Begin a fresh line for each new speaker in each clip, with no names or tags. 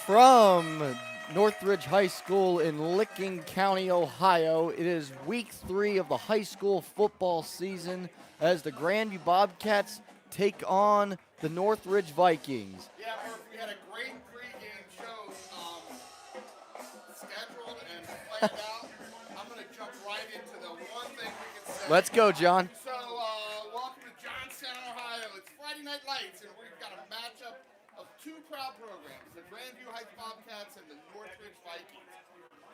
From Northridge High School in Licking County, Ohio, it is week 3 of the high school football season as the Grandview Bobcats take on the Northridge Vikings.
Yeah, Murph, we had a great pregame show scheduled and planned out. I'm going to jump right into the one thing we can say.
Let's go, John.
So, welcome to Johnstown, Ohio. It's Friday Night Lights, and we've got a matchup of two proud programs, the Grandview Heights Bobcats and the Northridge Vikings.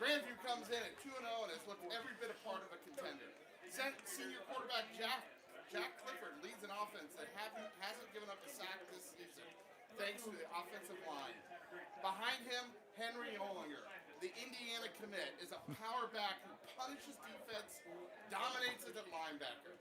Grandview comes in at 2-0 and has looked every bit a part of a contender. Senior quarterback Jack Clifford leads an offense that hasn't given up a sack this season, thanks to the offensive line. Behind him, Henry Olinger, the Indiana commit, is a power back who punishes defense, dominates as a linebacker.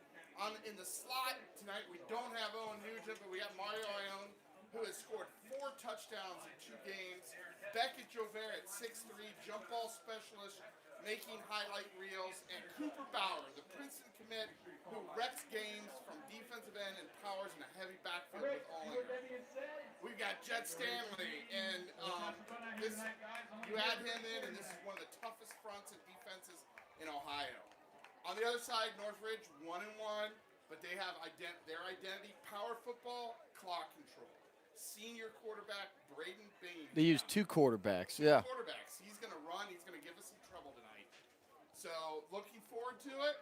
In the slot tonight, we don't have Owen Nugent, but we have Mario Ione, who has scored 4 touchdowns in 2 games. Beckett Jover at 6'3", jump ball specialist, making highlight reels, and Cooper Bauer, the Princeton commit, who wrecks games from defensive end and powers in a heavy backfield with Olinger. We've got Jet Stanley, and you add him in, and this is one of the toughest fronts and defenses in Ohio. On the other side, Northridge 1-1, but they have their identity: power football, clock control. Senior quarterback Braden Bain.
They use 2 quarterbacks, yeah.
Quarterbacks. He's going to run. He's going to give us some trouble tonight. So, looking forward to it.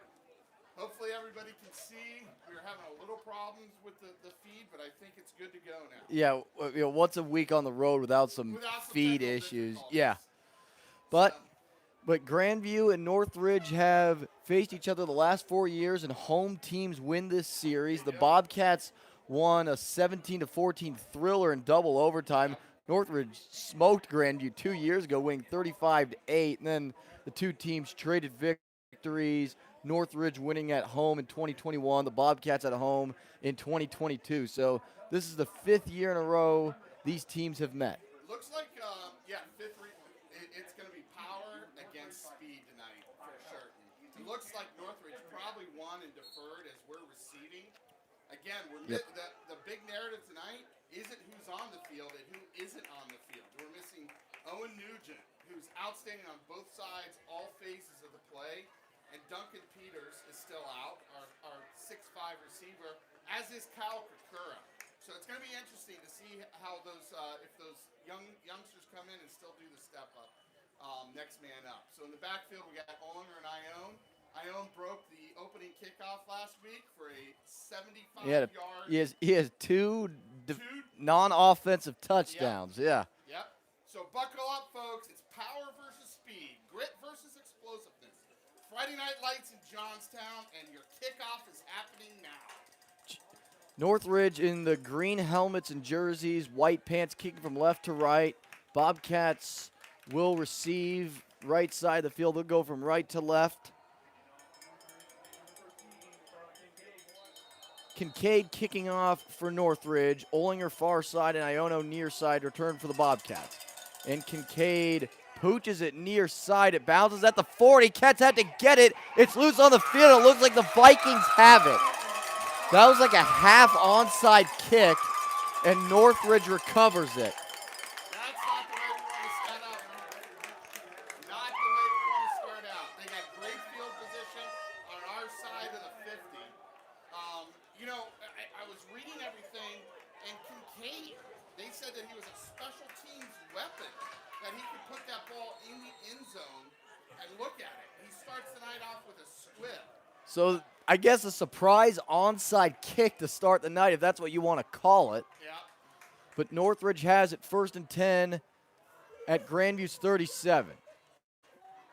Hopefully everybody can see. We were having a little problems with the feed, but I think it's good to go now.
Yeah, once a week on the road without some feed issues. Yeah. But Grandview and Northridge have faced each other the last 4 years, and home teams win this series. The Bobcats won a 17-14 thriller in double overtime. Northridge smoked Grandview 2 years ago, winning 35-8, and then the two teams traded victories. Northridge winning at home in 2021, the Bobcats at home in 2022. So this is the 5th year in a row these teams have met.
Looks like, it's going to be power against speed tonight for certain. It looks like Northridge probably won and deferred as we're receiving. Again, the big narrative tonight isn't who's on the field and who isn't on the field. We're missing Owen Nugent, who's outstanding on both sides, all phases of the play, and Duncan Peters is still out, our 6'5 receiver, as is Kyle Kukura. So it's going to be interesting to see how if those youngsters come in and still do the step up, next man up. So in the backfield, we got Olinger and Ione. Ione broke the opening kickoff last week for a 75-yard.
He has two non-offensive touchdowns.
Yep. So buckle up, folks. It's power versus speed, grit versus explosiveness. Friday Night Lights in Johnstown, and your kickoff is happening now.
Northridge in the green helmets and jerseys, white pants, kicking from left to right. Bobcats will receive right side of the field. They'll go from right to left. Kincaid kicking off for Northridge. Olinger far side and Iono near side return for the Bobcats. And Kincaid pooches it near side. It bounces at the 40. Cats had to get it. It's loose on the field. It looks like the Vikings have it. That was like a half onside kick, and Northridge recovers it.
That's not the way we want to start out. Not the way we want to start out. They got great field position on our side of the 50. I was reading everything, and Kincaid, they said that he was a special teams weapon, that he could put that ball in the end zone, and look at it. He starts the night off with a squib.
So I guess a surprise onside kick to start the night, if that's what you want to call it.
Yeah.
But Northridge has it 1st and 10 at Grandview's 37.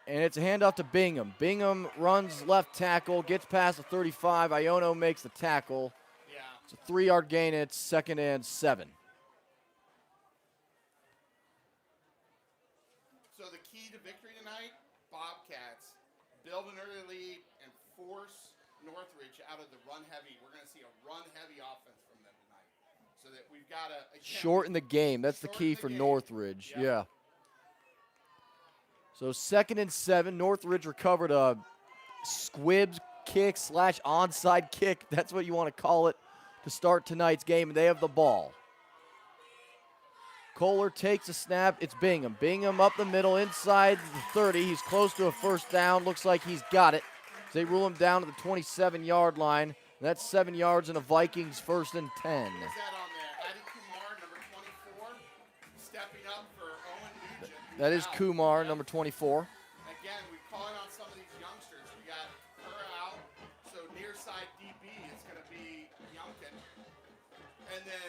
And it's a handoff to Bingham. Bingham runs left tackle, gets past the 35. Iono makes the tackle.
Yeah.
It's a 3-yard gain. It's 2nd and 7.
So the key to victory tonight, Bobcats build an early lead and force Northridge out of the run-heavy. We're going to see a run-heavy offense from them tonight. So that we've got to
shorten the game. That's the key for Northridge. Yeah. So 2nd and 7. Northridge recovered a squibs kick / onside kick. That's what you want to call it to start tonight's game. And they have the ball. Kohler takes a snap. It's Bingham. Bingham up the middle inside the 30. He's close to a first down. Looks like he's got it. They rule him down to the 27-yard line. That's 7 yards and a Vikings 1st and 10.
Who's that on there? Adi Kumar, number 24, stepping up for Owen Nugent.
That is Kumar, number 24.
Again, we're calling on some of these youngsters. We got her out, so near side DB is going to be Youngkin. And then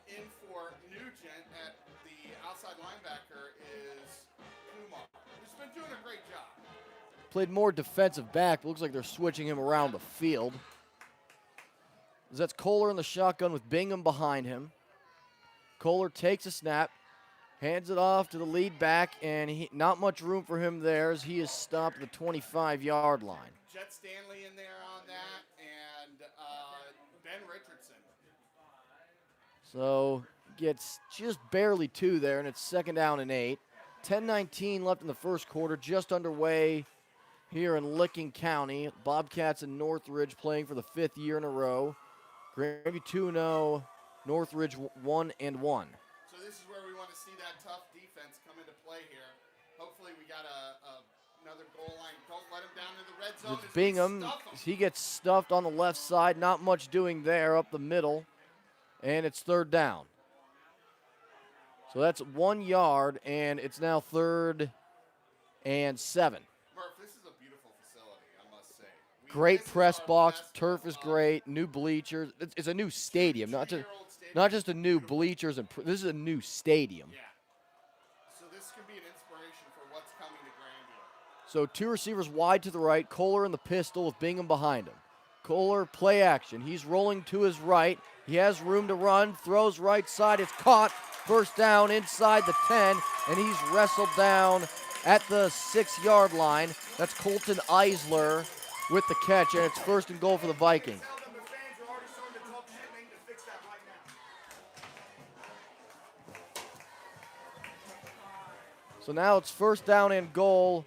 in for Nugent at the outside linebacker is Kumar, who's been doing a great job.
Played more defensive back. Looks like they're switching him around the field. That's Kohler in the shotgun with Bingham behind him. Kohler takes a snap, hands it off to the lead back, and not much room for him there as he is stopped at the 25-yard line.
Jet Stanley in there on that, and Ben Richardson.
So gets just barely 2 there, and it's 2nd down and 8. 10:19 left in the first quarter, just underway here in Licking County. Bobcats and Northridge playing for the 5th year in a row. Grandview 2-0, Northridge 1-1.
So this is where we want to see that tough defense come into play here. Hopefully we got another goal line. Don't let him down in the red zone.
It's Bingham. He gets stuffed on the left side. Not much doing there up the middle. And it's 3rd down. So that's 1 yard, and it's now 3rd and 7.
Murph, this is a beautiful facility, I must say.
Great press box. Turf is great. New bleachers. It's a new stadium, not just a new bleachers. This is a new stadium.
Yeah. So this can be an inspiration for what's coming to Grandview.
So 2 receivers wide to the right. Kohler in the pistol with Bingham behind him. Kohler, play action. He's rolling to his right. He has room to run. Throws right side. It's caught. 1st down inside the 10, and he's wrestled down at the 6-yard line. That's Colton Eisler with the catch, and it's 1st and goal for the Vikings. So now it's 1st down and goal.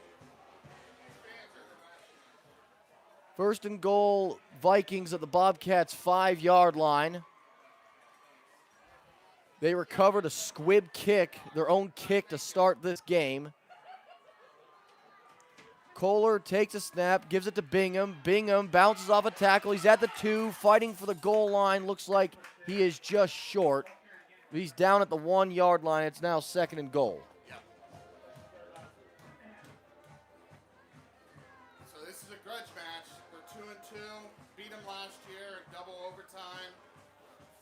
1st and goal, Vikings at the Bobcats' 5-yard line. They recovered a squib kick, their own kick to start this game. Kohler takes a snap, gives it to Bingham. Bingham bounces off a tackle. He's at the 2, fighting for the goal line. Looks like he is just short. He's down at the 1-yard line. It's now 2nd and goal.
So this is a grudge match. We're 2-2. Beat them last year in double overtime.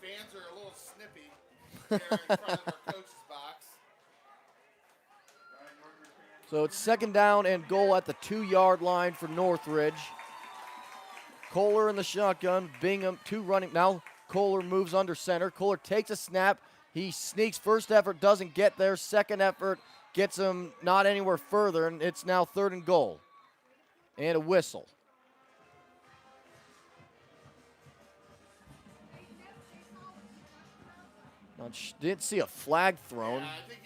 Fans are a little snippy here in front of our coach's box.
So it's 2nd down and goal at the 2-yard line for Northridge. Kohler in the shotgun. Bingham, 2 running. Now Kohler moves under center. Kohler takes a snap. He sneaks. First effort doesn't get there. Second effort gets him not anywhere further, and it's now 3rd and goal. And a whistle. Didn't see a flag thrown.
Yeah, I think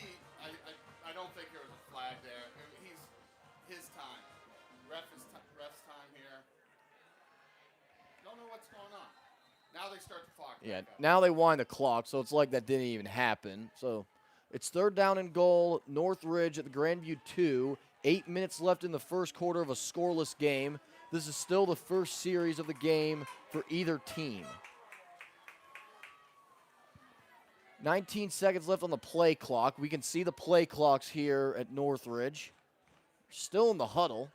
I don't think there was a flag there. He's his time. Ref's time here. Don't know what's going on. Now they start the clock.
Yeah, now they wind the clock, so it's like that didn't even happen. So it's 3rd down and goal. Northridge at the Grandview 2. 8 minutes left in the first quarter of a scoreless game. This is still the first series of the game for either team. 19 seconds left on the play clock. We can see the play clocks here at Northridge. Still in the huddle.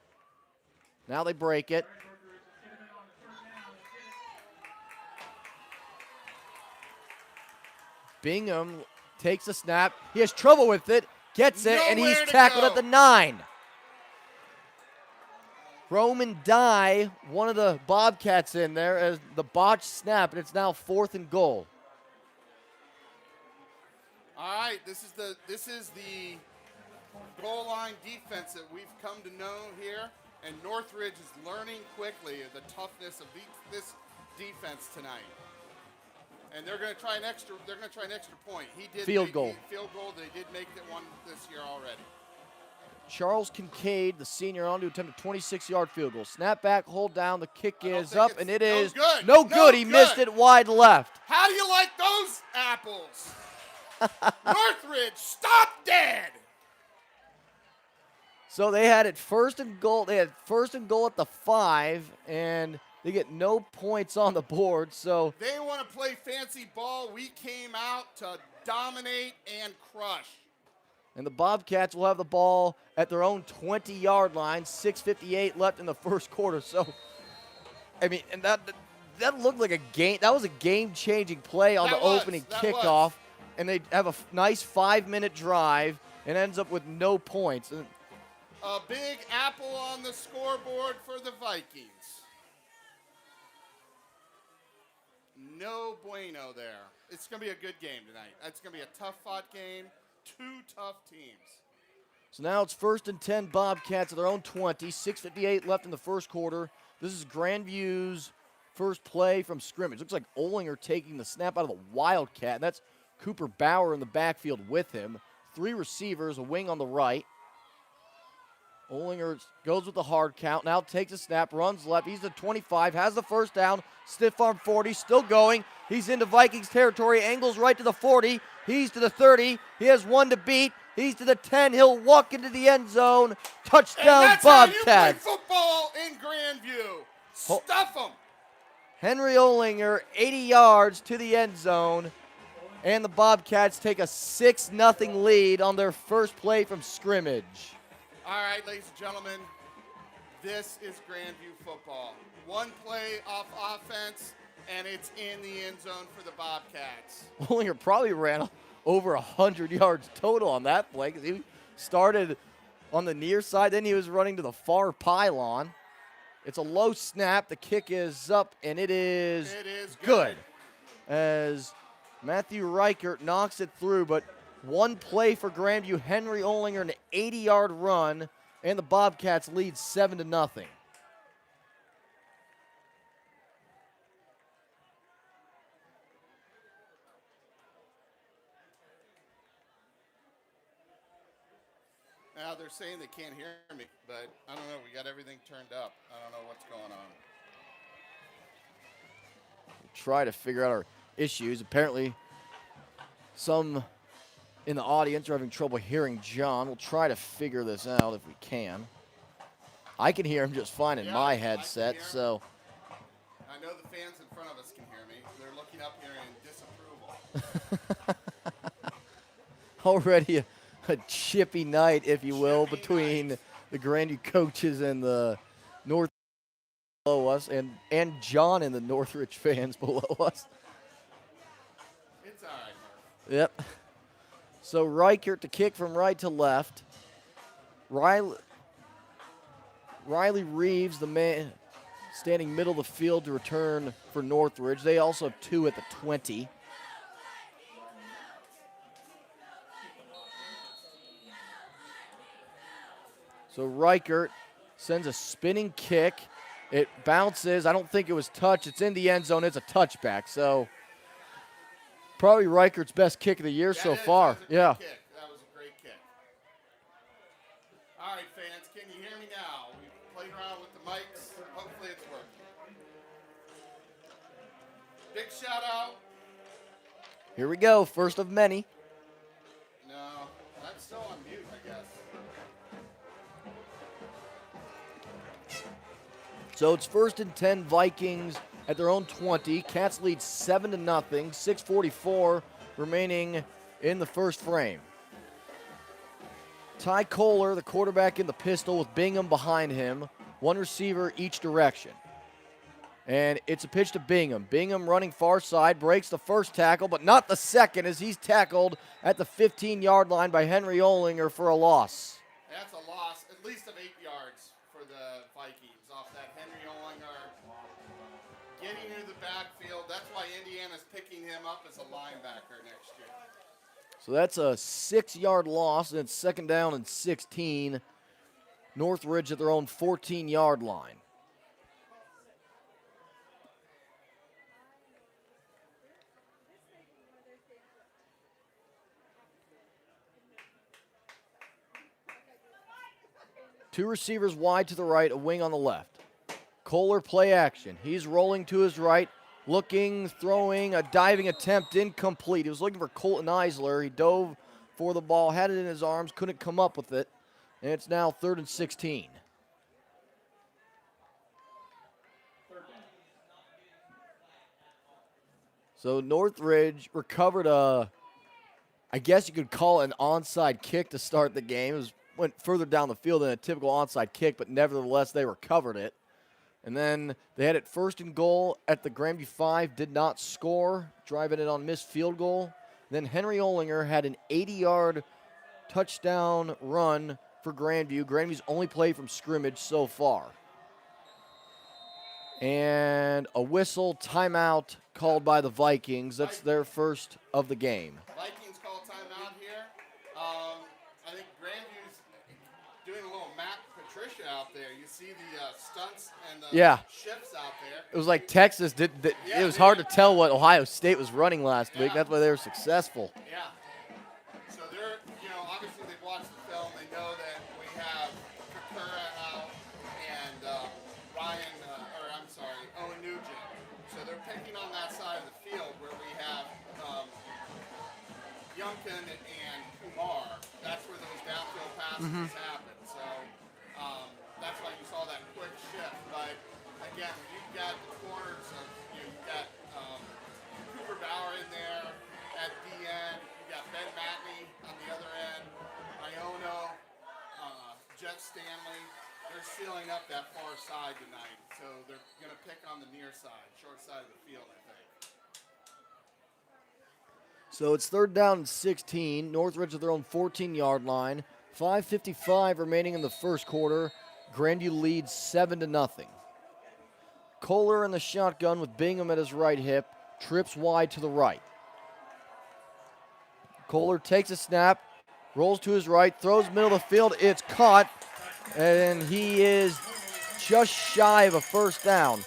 Now they break it. Bingham takes a snap. He has trouble with it. Gets it, and he's tackled at the 9. Roman Dye, one of the Bobcats in there, as the botched snap, and it's now 4th and goal.
All right, this is the goal line defense that we've come to know here, and Northridge is learning quickly the toughness of this defense tonight. And they're going to try an extra. They're going to try an extra point. Field goal. They did make that one this year already.
Charles Kincaid, the senior, on to attempt a 26-yard field goal. Snap back, hold down. The kick is up, and it is no good. He missed it wide left.
How do you like those apples? Northridge, stop dead.
So they had it first and goal. They had first and goal at the 5, and they get no points on the board. So
They want to play fancy ball. We came out to dominate and crush.
and the Bobcats will have the ball at their own 20-yard line. 6:58 left in the first quarter. So, I mean, and that looked like a game. That was a game-changing play on the opening kickoff, and they have a nice 5-minute drive, and ends up with no points.
A big apple on the scoreboard for the Vikings. No bueno there. It's going to be a good game tonight. It's going to be a tough-fought game. 2 tough teams.
So now it's 1st and 10 Bobcats at their own 20. 6:58 left in the first quarter. This is Grandview's first play from scrimmage. Looks like Olinger taking the snap out of the Wildcat. And that's Cooper Bauer in the backfield with him. 3 receivers, a wing on the right. Olinger goes with the hard count, now takes a snap, runs left. He's at 25, has the first down, stiff arm 40, still going. He's into Vikings territory, angles right to the 40. He's to the 30. He has 1 to beat. He's to the 10. He'll walk into the end zone. Touchdown,
and that's
Bobcats.
how you play football in Grandview. Stuff them.
Henry Olinger, 80 yards to the end zone. And the Bobcats take a 6-0 lead on their first play from scrimmage.
All right, ladies and gentlemen, this is Grandview football. 1 play off offense, and it's in the end zone for the Bobcats.
Olinger probably ran over 100 yards total on that play because he started on the near side, then he was running to the far pylon. It's a low snap. The kick is up, and it is good. As Matthew Reichert knocks it through, but 1 play for Grandview. Henry Olinger, an 80-yard run, and the Bobcats lead 7-0.
Now they're saying they can't hear me, but I don't know. We got everything turned up. I don't know what's going on.
Try to figure out our issues. Apparently, some in the audience are having trouble hearing John. We'll try to figure this out if we can. I can hear him just fine in my headset, so.
I know the fans in front of us can hear me. They're looking up here in disapproval.
Already a chippy night, if you will, between the Grandview coaches and the North below us, and John and the Northridge fans below us.
It's all right, Murph.
Yep. So Reichert to kick from right to left. Riley Reeves, the man standing middle of the field to return for Northridge. They also have 2 at the 20. So Reichert sends a spinning kick. It bounces. I don't think it was touched. It's in the end zone. It's a touchback. So probably Reichert's best kick of the year so far.
That was a great kick. All right, fans, can you hear me now? We played around with the mics. Hopefully it's working. Big shout out.
Here we go. First of many.
No, I'm still on mute, I guess.
So it's 1st and 10 Vikings at their own 20. Cats lead 7-0. 6:44 remaining in the first frame. Ty Kohler, the quarterback in the pistol with Bingham behind him. 1 receiver each direction. And it's a pitch to Bingham. Bingham running far side, breaks the first tackle, but not the second as he's tackled at the 15-yard line by Henry Olinger for a loss.
That's a loss, at least of 8 yards for the Vikings off that Henry Olinger getting into the backfield. That's why Indiana's picking him up as a linebacker next year.
So that's a 6-yard loss, and it's 2nd down and 16. Northridge at their own 14-yard line. Two receivers wide to the right, a wing on the left. Kohler play action. He's rolling to his right, looking, throwing, a diving attempt incomplete. He was looking for Colton Eisler. He dove for the ball, had it in his arms, couldn't come up with it. And it's now 3rd and 16. So Northridge recovered I guess you could call it an onside kick to start the game. Went further down the field than a typical onside kick, but nevertheless they recovered it. And then they had it 1st and goal at the Grandview 5, did not score, driving it on missed field goal. Then Henry Olinger had an 80-yard touchdown run for Grandview. Grandview's only play from scrimmage so far. And a whistle timeout called by the Vikings. That's their first of the game.
Vikings call timeout here. I think Grandview's doing a little Matt Patricia out there. You see the stunts and the shifts out there.
It was like Texas did. It was hard to tell what Ohio State was running last week. That's why they were successful.
Yeah. So they're, obviously they've watched the film. They know that we have Kakura out and Owen Nugent. So they're picking on that side of the field where we have Youngkin and Kumar. That's where those downfield passes happen. So that's why you saw that quick shift. But again, you've got the corners of, you've got Cooper Bauer in there at the end. You've got Ben Matney on the other end. Iono, Jet Stanley. They're sealing up that far side tonight. So they're going to pick on the near side, short side of the field, I think.
So it's 3rd down and 16. Northridge at their own 14-yard line. 5:55 remaining in the first quarter. Grandview leads 7-0. Kohler in the shotgun with Bingham at his right hip. Trips wide to the right. Kohler takes a snap, rolls to his right, throws middle of the field. It's caught, and he is just shy of a first down.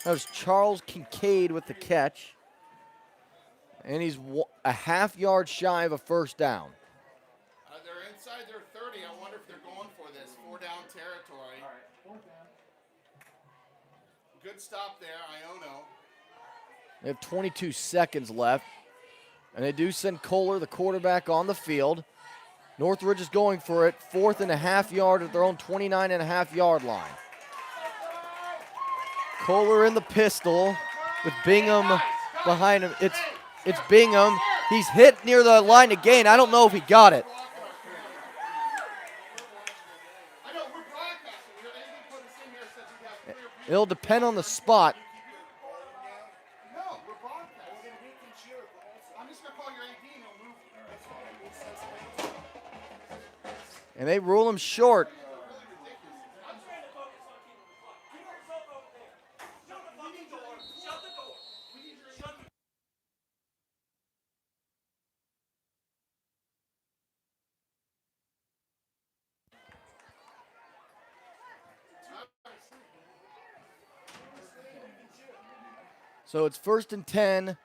That was Charles Kincaid with the catch. And he's a half-yard shy of a first down.
They're inside their 30. I wonder if they're going for this. 4-down territory. Good stop there, Iono.
They have 22 seconds left. And they do send Kohler, the quarterback, on the field. Northridge is going for it. 4th and a half yard at their own 29.5-yard line. Kohler in the pistol with Bingham behind him. It's Bingham. He's hit near the line of gain. I don't know if he got it. It'll depend on the spot.
No, we're broadcasting. I'm just going to call your AD and he'll move.
And they rule him short. So it's 1st and 10.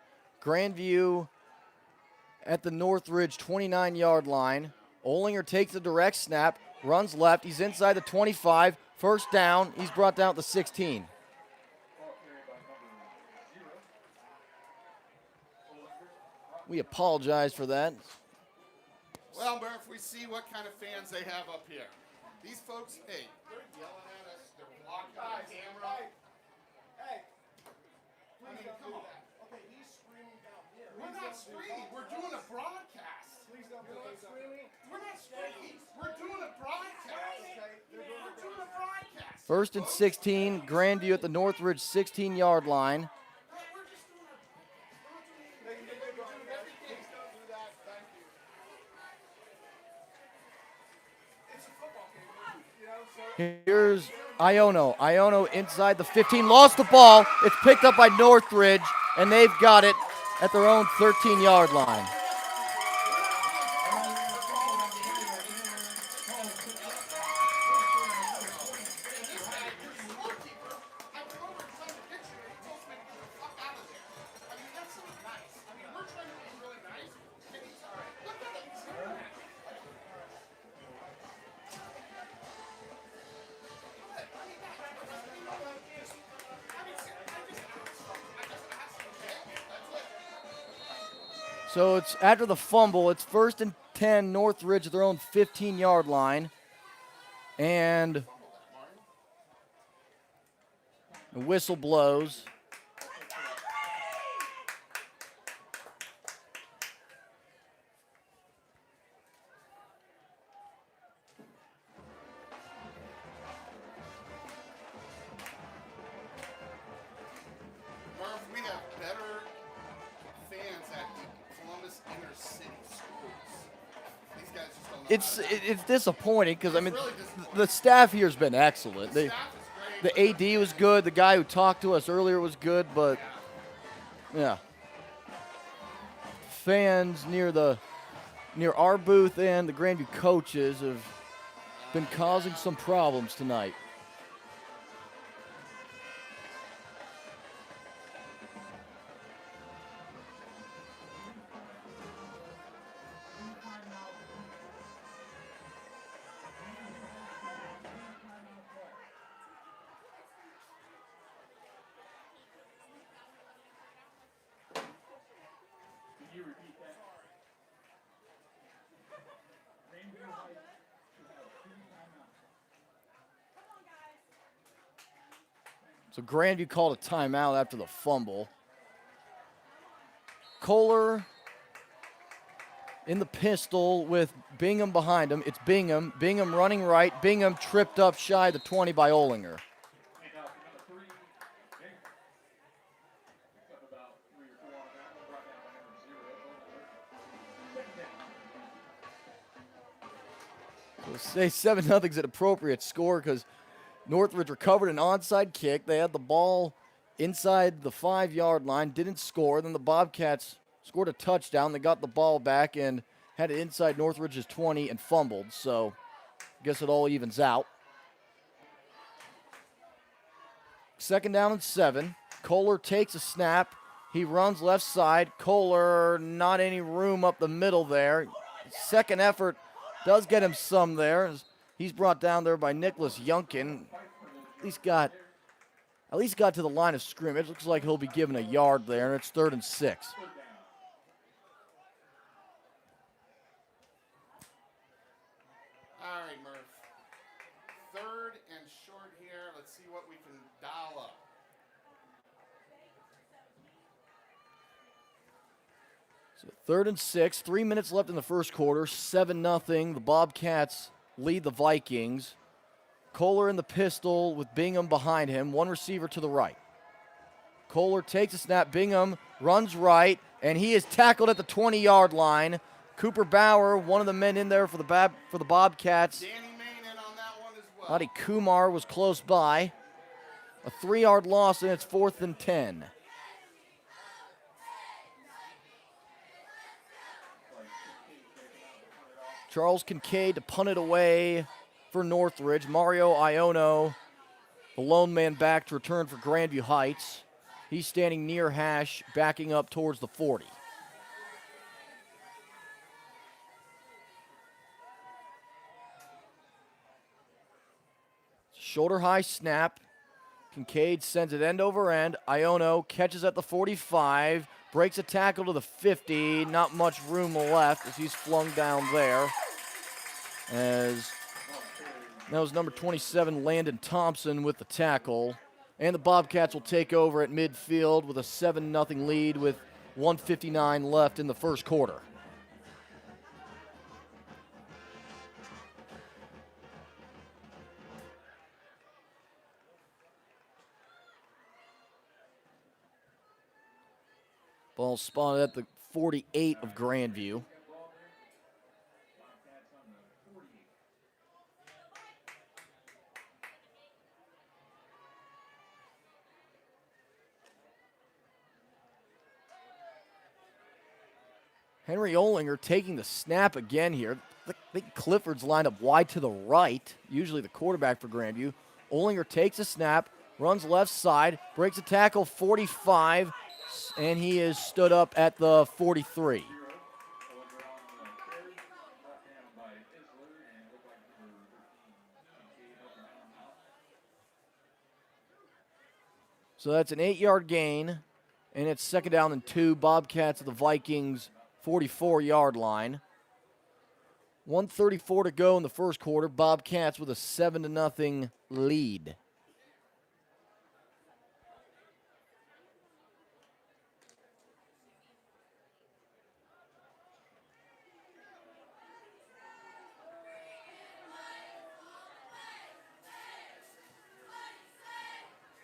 Grandview at the Northridge 29-yard line. Olinger takes a direct snap, runs left. He's inside the 25. First down. He's brought down at the 16. We apologize for that.
Well, Murph, we see what kind of fans they have up here. These folks, hey, they're yelling at us. They're blocking the camera. Hey. I mean, come on. Okay, he's screaming down here. We're not screaming. We're doing a broadcast. Please don't be screaming. We're not screaming. We're doing a broadcast. We're doing a broadcast.
1st and 16. Grandview at the Northridge 16-yard line. Here's Iono. Iono inside the 15, lost the ball. It's picked up by Northridge, and they've got it at their own 13-yard line. So it's after the fumble, it's 1st and 10, Northridge at their own 15-yard line. And the whistle blows.
Murph, we have better fans at Columbus inner city schools. These guys just don't know.
It's disappointing because, I mean,
really disappointing.
the staff here has been excellent.
The staff is great.
The AD was good. The guy who talked to us earlier was good, but yeah. Fans near our booth and the Grandview coaches have been causing some problems tonight. So Grandview called a timeout after the fumble. Kohler in the pistol with Bingham behind him. It's Bingham. Bingham running right. Bingham tripped up shy of the 20 by Olinger. We'll say 7-0's an appropriate score because Northridge recovered an onside kick. They had the ball inside the 5-yard line, didn't score. Then the Bobcats scored a touchdown. They got the ball back and had it inside Northridge's 20 and fumbled. So I guess it all evens out. 2nd down and 7. Kohler takes a snap. He runs left side. Kohler, not any room up the middle there. Second effort does get him some there. He's brought down there by Nicholas Yunkin. At least got to the line of scrimmage. Looks like he'll be given a yard there, and it's 3rd and 6.
All right, Murph. 3rd and short here. Let's see what we can dial up.
So 3rd and 6. 3 minutes left in the first quarter. 7-0. The Bobcats lead the Vikings. Kohler in the pistol with Bingham behind him. One receiver to the right. Kohler takes a snap. Bingham runs right, and he is tackled at the 20-yard line. Cooper Bauer, one of the men in there for the Bobcats.
Danny Main in on that one as well.
Adi Kumar was close by. A 3-yard loss, and it's 4th and 10. Charles Kincaid to punt it away for Northridge. Mario Iono, the lone man back to return for Grandview Heights. He's standing near hash, backing up towards the 40. Shoulder high snap. Kincaid sends it end over end. Iono catches at the 45, breaks a tackle to the 50. Not much room left as he's flung down there. As that was number 27, Landon Thompson, with the tackle. And the Bobcats will take over at midfield with a 7-0 lead with 1:59 left in the first quarter. Ball spotted at the 48 of Grandview. Henry Olinger taking the snap again here. I think Clifford's lined up wide to the right, usually the quarterback for Grandview. Olinger takes a snap, runs left side, breaks a tackle 45, and he is stood up at the 43. So that's an 8-yard gain, and it's 2nd down and 2. Bobcats of the Vikings 44-yard line. 1:34 to go in the first quarter. Bobcats with a 7-0 lead.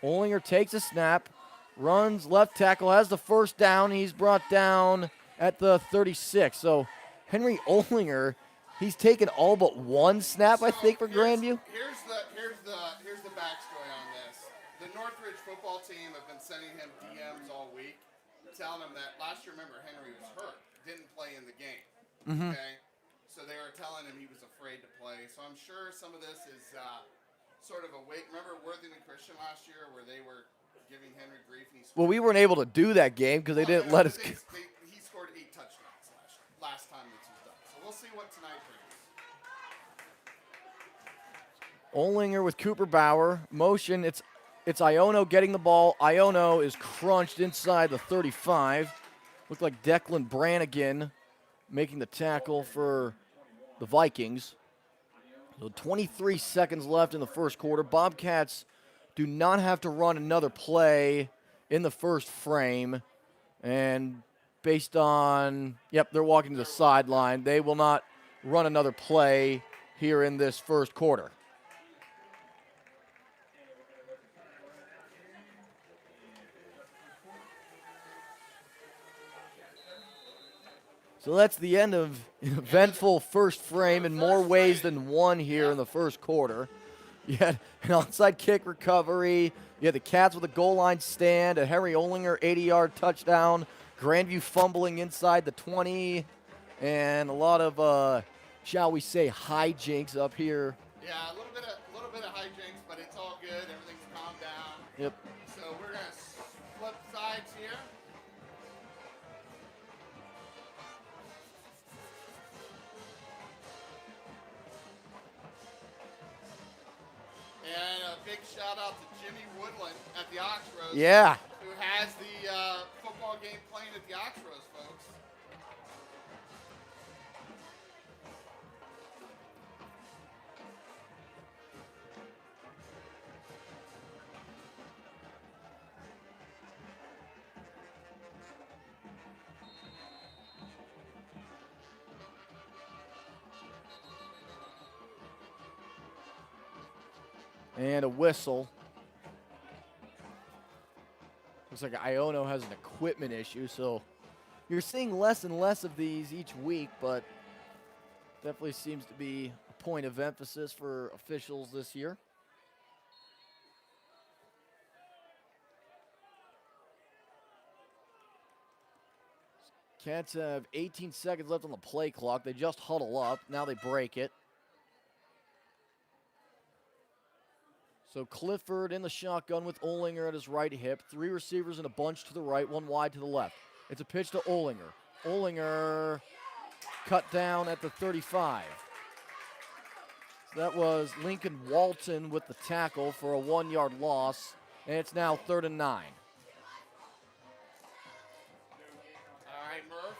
Olinger takes a snap, runs left tackle, has the first down. He's brought down at the 36. So Henry Olinger, he's taken all but one snap, I think, for Grandview.
Here's the backstory on this. The Northridge football team have been sending him DMs all week, telling him that last year, remember, Henry was hurt, didn't play in the game. Okay, so they were telling him he was afraid to play. So I'm sure some of this is sort of a wait. Remember Worthington Christian last year, where they were giving Henry grief. And
Well, we weren't able to do that game because they didn't let us.
He scored 8 touchdowns last time this was done. So we'll see what tonight brings.
Olinger with Cooper Bauer. Motion, it's Iono getting the ball. Iono is crunched inside the 35. Looked like Declan Brannigan making the tackle for the Vikings. So 23 seconds left in the first quarter. Bobcats do not have to run another play in the first frame. And based on, they're walking to the sideline. They will not run another play here in this first quarter. So that's the end of an eventful first frame in more ways than one here in the first quarter. You had an onside kick recovery. You had the Cats with a goal line stand, a Henry Olinger 80-yard touchdown, Grandview fumbling inside the 20, and a lot of, shall we say, hijinks up here.
Yeah, a little bit of hijinks, but it's all good. Everything's calmed down.
Yep.
So we're gonna flip sides here. And a big shout out to Jimmy Woodland at the Oxrose.
Yeah.
Who has the football game playing at the Oxrose, folks.
And a whistle. Looks like Iono has an equipment issue, so you're seeing less and less of these each week, but definitely seems to be a point of emphasis for officials this year. Cats have 18 seconds left on the play clock. They just huddle up. Now they break it. So Clifford in the shotgun with Olinger at his right hip. 3 receivers in a bunch to the right, 1 wide to the left. It's a pitch to Olinger. Olinger cut down at the 35. So that was Lincoln Walton with the tackle for a 1-yard loss, and it's now 3rd and 9.
All right, Murph.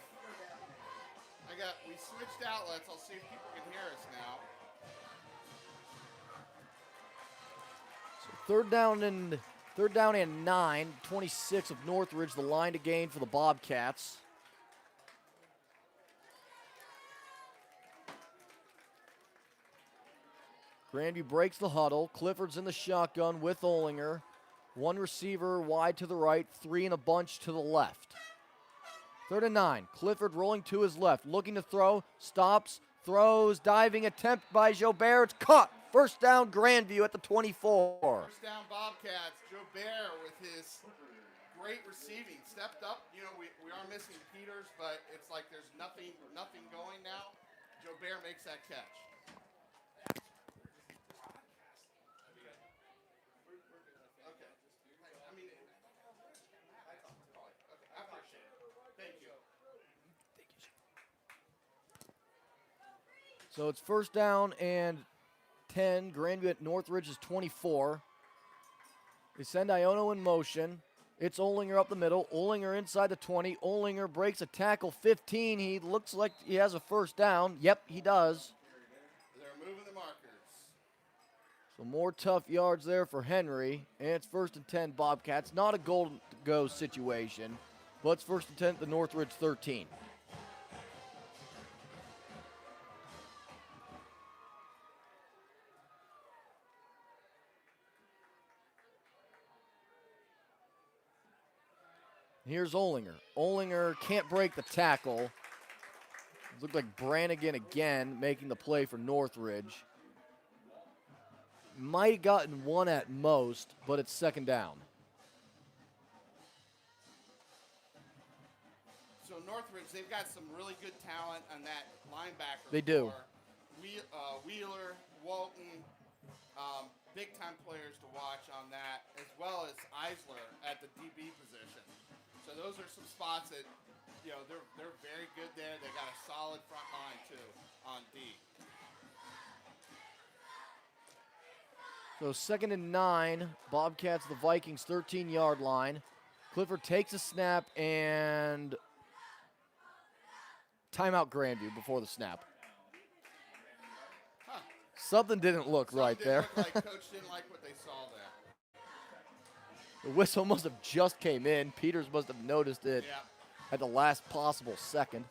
We switched outlets. I'll see if people can hear us now.
Third down and 9, 26 of Northridge, the line to gain for the Bobcats. Grandview breaks the huddle. Clifford's in the shotgun with Olinger. 1 receiver wide to the right, 3 in a bunch to the left. 3rd and 9. Clifford rolling to his left, looking to throw, stops, throws, diving attempt by Jobert. It's caught. First down, Grandview at the 24.
First down, Bobcats. Jobert with his great receiving. Stepped up. You know, we are missing Peters, but it's like there's nothing going now. Jobert makes that catch. Okay. I mean, okay, I appreciate it. Thank you.
So it's first down and 10. Grandview at Northridge's 24. They send Iono in motion. It's Olinger up the middle. Olinger inside the 20. Olinger breaks a tackle 15. He looks like he has a first down. Yep, he does.
They're moving the markers.
So more tough yards there for Henry. And it's 1st and 10 Bobcats. Not a goal to go situation, but it's 1st and 10 at the Northridge 13. Here's Olinger. Olinger can't break the tackle. Looked like Brannigan again making the play for Northridge. Might have gotten one at most, but it's 2nd down.
So Northridge, they've got some really good talent on that linebacker.
They do.
Wheeler, Walton, big-time players to watch on that, as well as Eisler at the DB position. So those are some spots that, they're very good there. They got a solid front line too on D.
So 2nd and 9, Bobcats, the Vikings 13-yard line. Clifford takes a snap and timeout Grandview before the snap.
Huh.
Something didn't look right there.
Look like Coach didn't like what they saw there.
The whistle must have just came in. Peters must have noticed it at the last possible second.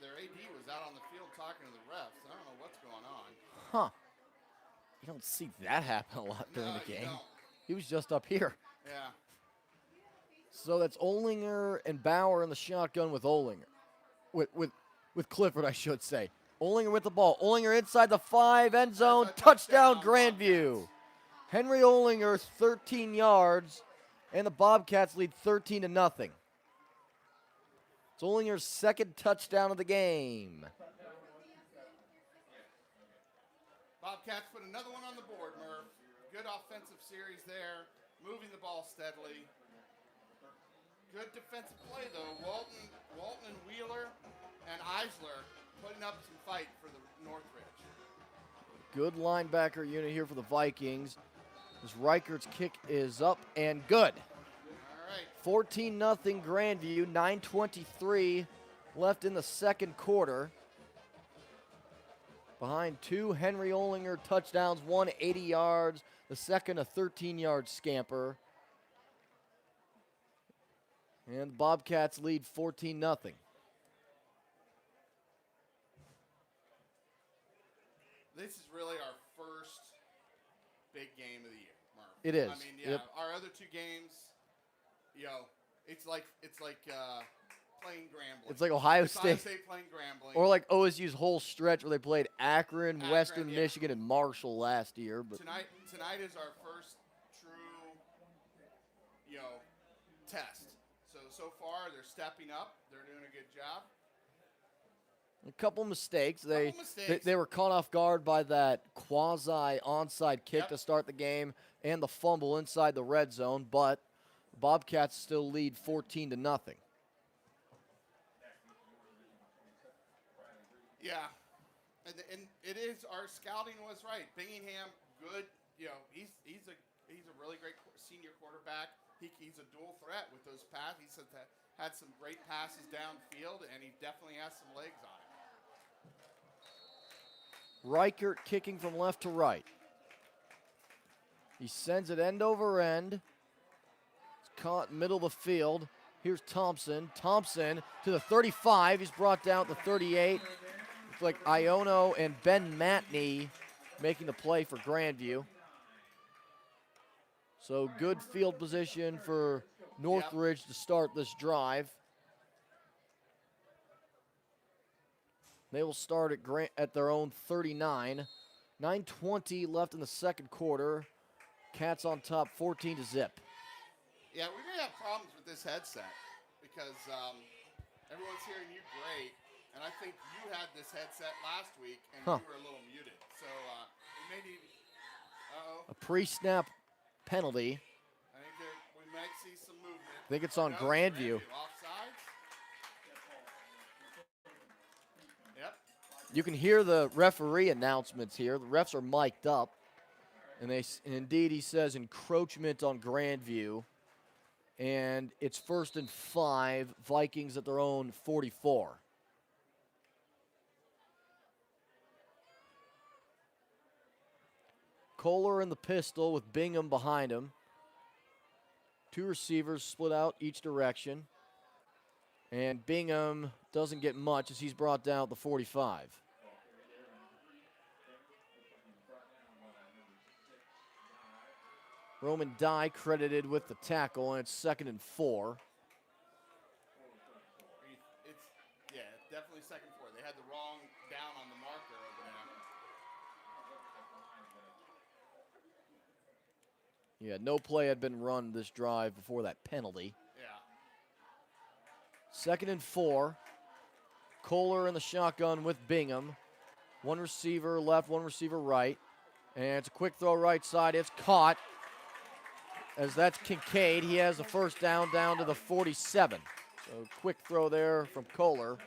Their AD was out on the field talking to the refs. I don't know what's going on.
Huh. You don't see that happen a lot during the game.
Don't.
He was just up here.
Yeah.
So that's Olinger and Bauer in the shotgun with Olinger. With Clifford, I should say. Olinger with the ball. Olinger inside the 5, end zone. Touchdown, Grandview. Henry Olinger, 13 yards, and the Bobcats lead 13-0. It's Olinger's 2nd touchdown of the game.
Bobcats put another one on the board, Murph. Good offensive series there, moving the ball steadily. Good defensive play, though. Walton and Wheeler and Eisler putting up some fight for the Northridge.
Good linebacker unit here for the Vikings. This Reichert's kick is up and good. 14-0 Grandview, 9:23 left in the 2nd quarter. Behind 2 Henry Olinger touchdowns, 1 80 yards, the second a 13-yard scamper. And the Bobcats lead 14-0.
This is really our first big game of the year, Mark.
It is.
I mean, our other 2 games, it's like playing Grambling.
It's like Ohio State
playing Grambling.
Or like OSU's whole stretch where they played Akron, Western Michigan, and Marshall last year. But
tonight is our first true, test. So far they're stepping up. They're doing a good job.
A couple mistakes. They were caught off guard by that quasi onside kick to start the game and the fumble inside the red zone, but the Bobcats still lead 14-0.
Yeah, and it is, our scouting was right. Bingingham, good. He's a really great senior quarterback. He's a dual threat with those passes. He said that had some great passes downfield, and he definitely has some legs on him.
Reichert kicking from left to right. He sends it end over end. It's caught middle of the field. Here's Thompson. Thompson to the 35. He's brought down at the 38. Looks like Iono and Ben Matney making the play for Grandview. So good field position for Northridge to start this drive. They will start at their own 39. 9:20 left in the second quarter. Cats on top, 14-0.
Yeah, we may have problems with this headset because everyone's hearing you great, and I think you had this headset last week and you were a little muted. So we may need.
A pre-snap penalty.
I think we might see some movement.
I think it's on Grandview.
Offsides. Yep.
You can hear the referee announcements here. The refs are mic'd up. And indeed, he says encroachment on Grandview. And it's 1st and 5, Vikings at their own 44. Kohler in the pistol with Bingham behind him. 2 receivers split out each direction. And Bingham doesn't get much as he's brought down at the 45. Roman Dye credited with the tackle, and it's 2nd and 4.
Yeah, definitely 2nd and 4. They had the wrong down on the marker over there.
Yeah, no play had been run this drive before that penalty.
Yeah.
2nd and 4. Kohler in the shotgun with Bingham. 1 receiver left, 1 receiver right. And it's a quick throw right side. It's caught. As that's Kincaid. He has the first down to the 47. So quick throw there from Kohler.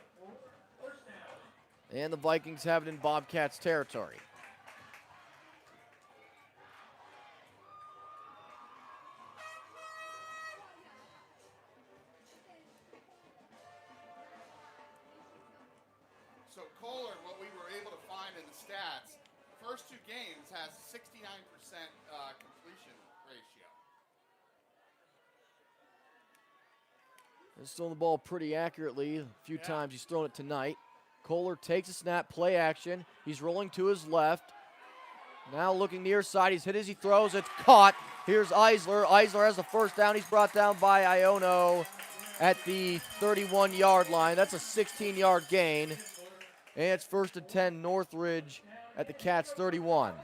And the Vikings have it in Bobcats territory.
So Kohler, what we were able to find in the stats, first 2 games has 69% completion ratio.
He's throwing the ball pretty accurately. A few times he's thrown it tonight. Kohler takes a snap, play action. He's rolling to his left. Now looking near side. He's hit as he throws. It's caught. Here's Eisler. Eisler has the first down. He's brought down by Iono at the 31-yard line. That's a 16-yard gain. And it's 1st and 10 Northridge at the Cats 31.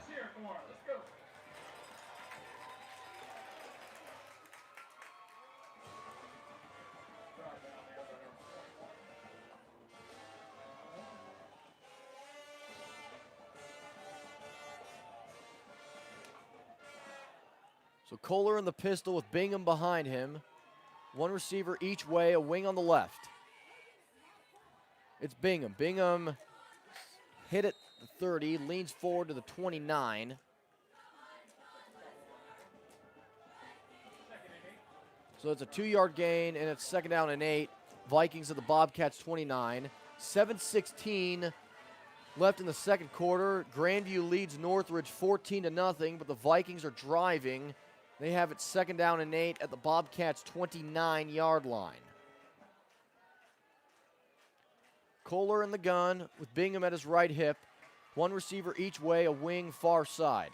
So Kohler in the pistol with Bingham behind him. 1 receiver each way, a wing on the left. It's Bingham. Bingham hit at the 30, leans forward to the 29. So it's a 2-yard gain, and it's 2nd down and 8. Vikings at the Bobcats 29. 7:16 left in the second quarter. Grandview leads Northridge 14-0, but the Vikings are driving. They have it 2nd down and 8 at the Bobcats 29-yard line. Kohler in the gun with Bingham at his right hip. 1 receiver each way, a wing far side.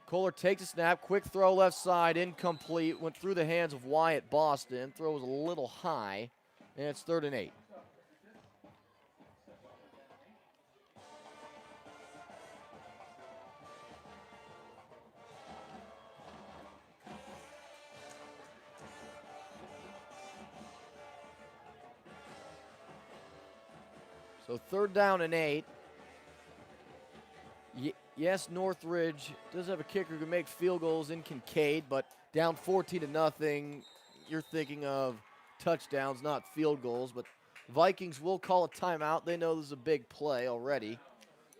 Kohler takes a snap, quick throw left side, incomplete. Went through the hands of Wyatt Boston. Throw was a little high, and it's 3rd and 8. So 3rd down and 8. Yes, Northridge does have a kicker who can make field goals in Kincaid, but down 14-0, you're thinking of touchdowns, not field goals. But Vikings will call a timeout. They know this is a big play already.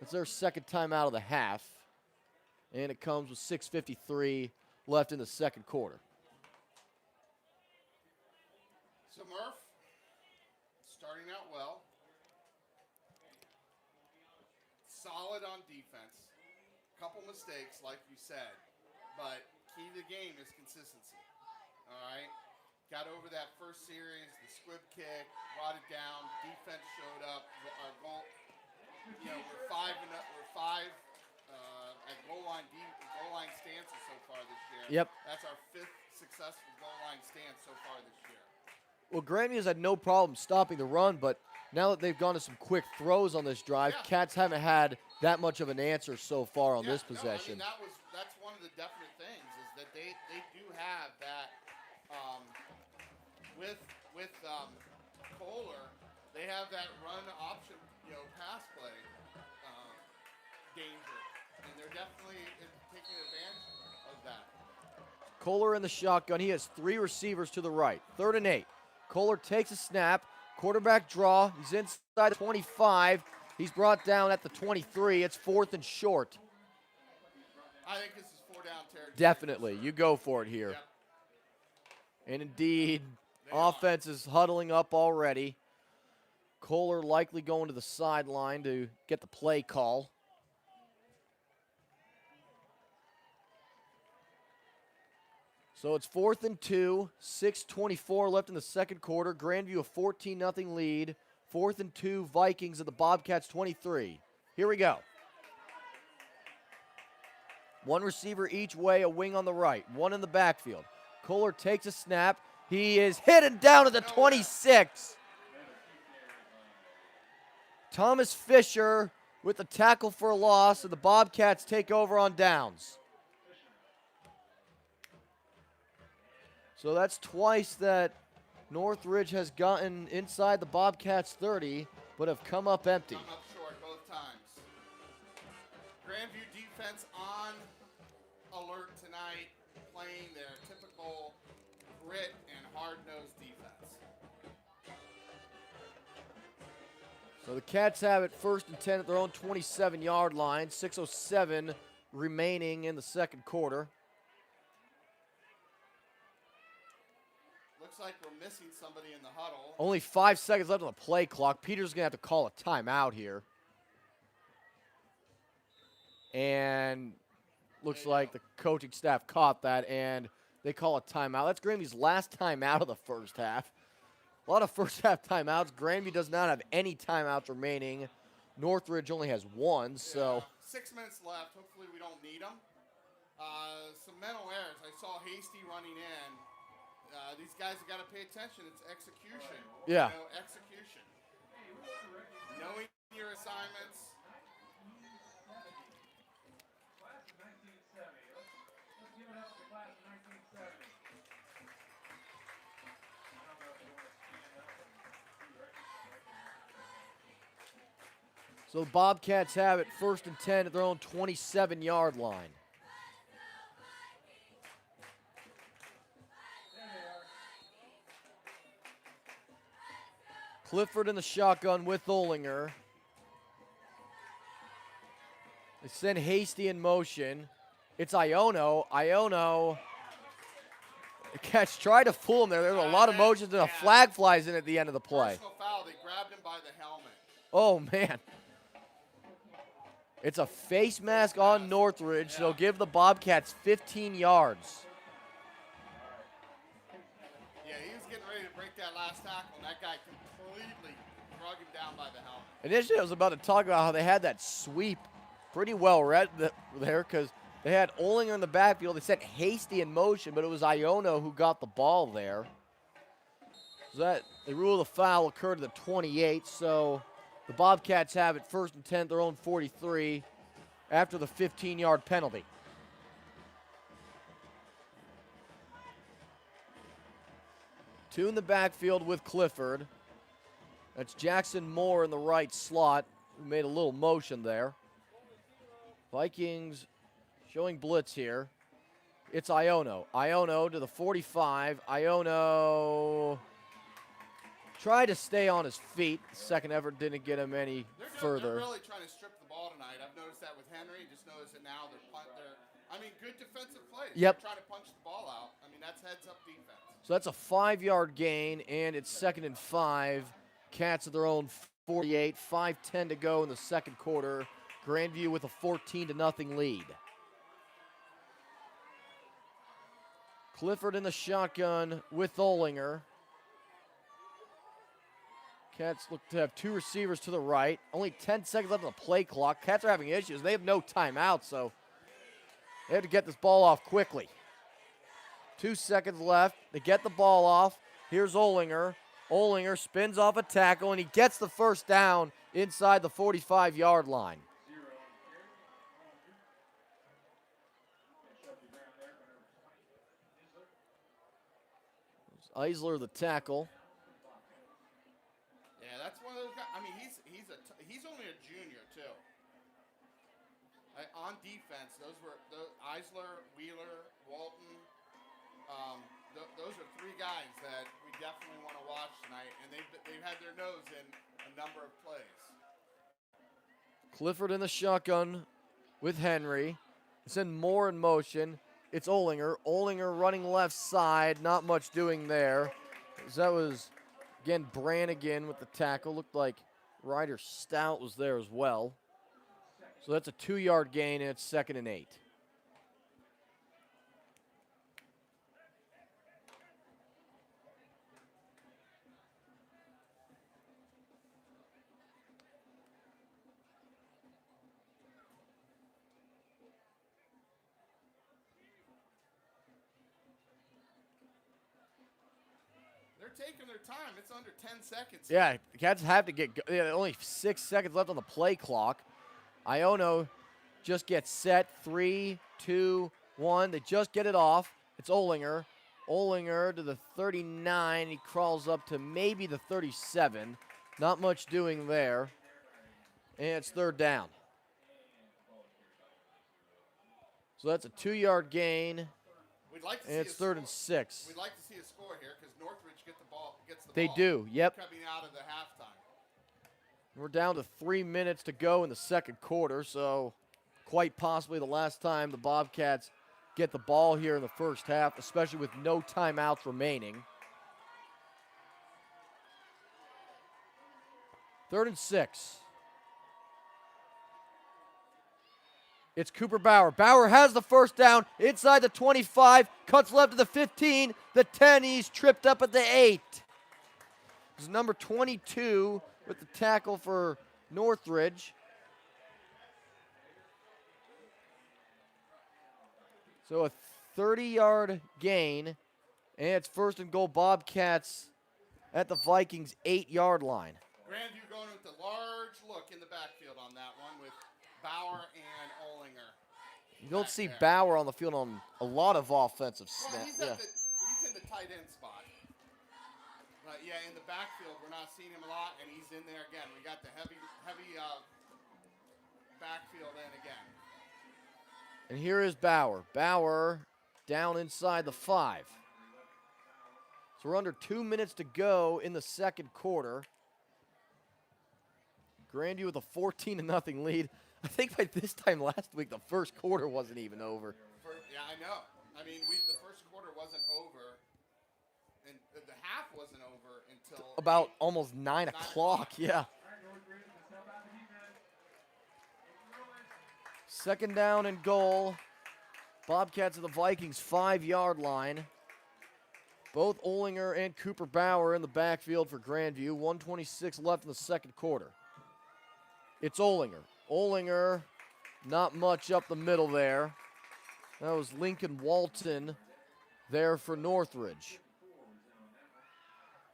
It's their 2nd timeout of the half, and it comes with 6:53 left in the second quarter.
So Murph, starting out well. Solid on defense. Couple mistakes, like you said. But key to the game is consistency. All right? Got over that first series, the squib kick, brought it down. Defense showed up. Our goal, we're five at goal line stances so far this year.
Yep.
That's our 5th successful goal line stance so far this year.
Well, Grandview's had no problem stopping the run, but now that they've gone to some quick throws on this drive,
Yeah.
Cats haven't had that much of an answer so far on this possession.
No, I mean, that's one of the definite things is that they do have that with Kohler, they have that run option, pass play danger, and they're definitely taking advantage of that.
Kohler in the shotgun. He has 3 receivers to the right. 3rd and 8. Kohler takes a snap. Quarterback draw. He's inside the 25. He's brought down at the 23. It's 4th and short.
I think this is 4 down territory.
Definitely. You go for it here.
Yep.
And indeed, offense is huddling up already. Kohler likely going to the sideline to get the play call. So it's 4th and 2, 6:24 left in the second quarter. Grandview a 14-0 lead. 4th and 2, Vikings at the Bobcats 23. Here we go. 1 receiver each way, a wing on the right, 1 in the backfield. Kohler takes a snap. He is hit and down at the 26. Thomas Fisher with the tackle for a loss, and the Bobcats take over on downs. So that's twice that Northridge has gotten inside the Bobcats 30, but have come up empty.
Come up short both times. Grandview defense on alert tonight, playing their typical grit and hard-nosed defense.
So the Cats have it 1st and 10 at their own 27-yard line. 6:07 remaining in the second quarter.
Looks like we're missing somebody in the huddle.
Only 5 seconds left on the play clock. Peter's going to have to call a timeout here. And looks like the coaching staff caught that, and they call a timeout. That's Grandview's last timeout of the first half. A lot of first half timeouts. Grandview does not have any timeouts remaining. Northridge only has 1, so.
6 minutes left. Hopefully we don't need them. Some mental errors. I saw Hasty running in. These guys have got to pay attention. It's execution.
Yeah.
Execution. Knowing your assignments.
So the Bobcats have it 1st and 10 at their own 27-yard line. Clifford in the shotgun with Olinger. They send Hasty in motion. It's Iono. Iono. The Cats tried to fool him there. There's a lot of motions, and a flag flies in at the end of the play.
Personal foul. They grabbed him by the helmet.
Oh, man. It's a face mask on Northridge, so give the Bobcats 15 yards.
Yeah, he was getting ready to break that last tackle, and that guy completely drug him down by the helmet.
Initially, I was about to talk about how they had that sweep pretty well read there because they had Olinger in the backfield. They sent Hasty in motion, but it was Iono who got the ball there. So that the rule of the foul occurred at the 28, so the Bobcats have it 1st and 10 at their own 43 after the 15-yard penalty. Two in the backfield with Clifford. That's Jackson Moore in the right slot, who made a little motion there. Vikings showing blitz here. It's Iono. Iono to the 45. Iono tried to stay on his feet. The second effort didn't get him any further.
They're really trying to strip the ball tonight. I've noticed that with Henry. Just noticed it now. Good defensive plays.
Yep.
They're trying to punch the ball out. That's heads-up defense.
So that's a 5-yard gain, and it's 2nd and 5. Cats at their own 48. 5:10 to go in the second quarter. Grandview with a 14-0 lead. Clifford in the shotgun with Olinger. Cats look to have 2 receivers to the right. Only 10 seconds left on the play clock. Cats are having issues. They have no timeout, so they have to get this ball off quickly. 2 seconds left. They get the ball off. Here's Olinger. Olinger spins off a tackle, and he gets the first down inside the 45-yard line. Eisler the tackle.
Yeah, that's one of those guys. I mean, he's only a junior too. On defense, those were Eisler, Wheeler, Walton. Those are three guys that we definitely want to watch tonight, and they've had their nose in a number of plays.
Clifford in the shotgun with Henry. Send Moore in motion. It's Olinger. Olinger running left side. Not much doing there. That was, again, Brannigan with the tackle. Looked like Ryder Stout was there as well. So that's a 2-yard gain, and it's 2nd and 8.
Taking their time. It's under 10 seconds.
Yeah, the Cats have to get only 6 seconds left on the play clock. Iono just gets set. 3, 2, 1. They just get it off. It's Olinger. Olinger to the 39. He crawls up to maybe the 37. Not much doing there. And it's 3rd down. So that's a 2-yard gain.
We'd like to
and it's 3rd and 6.
We'd like to see a score here because Northridge gets the ball.
They do, yep.
Coming out of the halftime.
We're down to 3 minutes to go in the second quarter, so quite possibly the last time the Bobcats get the ball here in the first half, especially with no timeouts remaining. 3rd and 6. It's Cooper Bauer. Bauer has the first down inside the 25, cuts left to the 15, the 10. He's tripped up at the 8. This is number 22 with the tackle for Northridge. So a 30-yard gain, and it's 1st and goal Bobcats at the Vikings' 8-yard line.
Grandview going with the large look in the backfield on that one with Bauer and Olinger.
You don't see Bauer on the field on a lot of offensive
well,
snaps.
He's in the tight end spot. But yeah, in the backfield, we're not seeing him a lot, and he's in there again. We got the heavy backfield in again.
And here is Bauer. Bauer down inside the 5. So we're under 2 minutes to go in the second quarter. Grandview with a 14-0 lead. I think by this time last week, the first quarter wasn't even over.
Yeah, I know. I mean, the first quarter wasn't over, and the half wasn't over until
about almost 9 o'clock. Yeah. 2nd down and goal. Bobcats of the Vikings 5-yard line. Both Olinger and Cooper Bauer in the backfield for Grandview. 1:26 left in the second quarter. It's Olinger. Olinger, not much up the middle there. That was Lincoln Walton there for Northridge.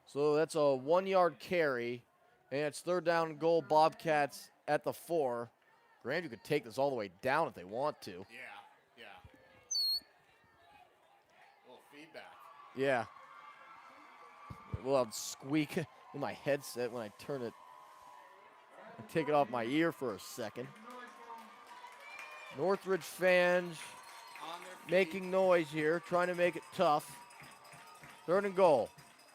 So that's a 1-yard carry, and it's 3rd down and goal. Bobcats at the 4. Grandview could take this all the way down if they want to.
Yeah. A little feedback.
Yeah. Well, I'll squeak in my headset when I turn it. Take it off my ear for a second. Northridge fans making noise here, trying to make it tough. 3rd and goal.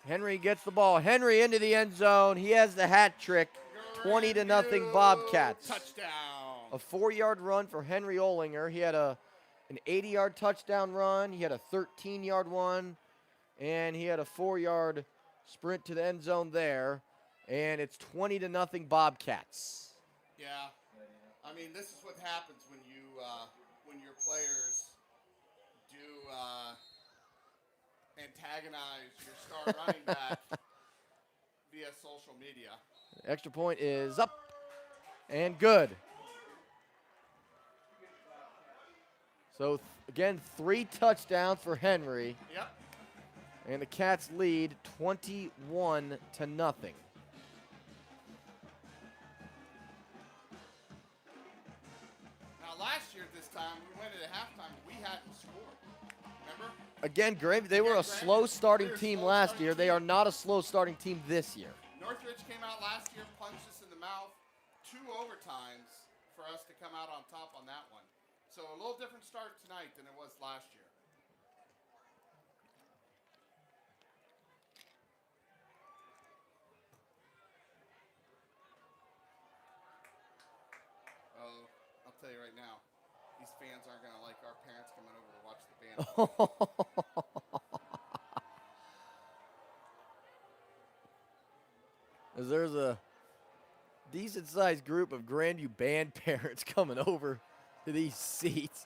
Henry gets the ball. Henry into the end zone. He has the hat trick. 20-0 Bobcats.
Touchdown.
A 4-yard run for Henry Olinger. He had an 80-yard touchdown run. He had a 13-yard one. And he had a 4-yard sprint to the end zone there. And it's 20-0 Bobcats.
Yeah, I mean, this is what happens when your players do antagonize your star running back via social media.
Extra point is up and good. So again, 3 touchdowns for Henry.
Yep.
And the Cats lead 21-0.
Now, last year at this time, we went at halftime, but we hadn't scored. Remember?
Again, Grandview, they were a slow starting team last year. They are not a slow starting team this year.
Northridge came out last year, punched us in the mouth 2 overtimes for us to come out on top on that one. So a little different start tonight than it was last year. Oh, I'll tell you right now, these fans aren't going to like our parents coming over to watch the band.
As there's a decent-sized group of Grandview band parents coming over to these seats.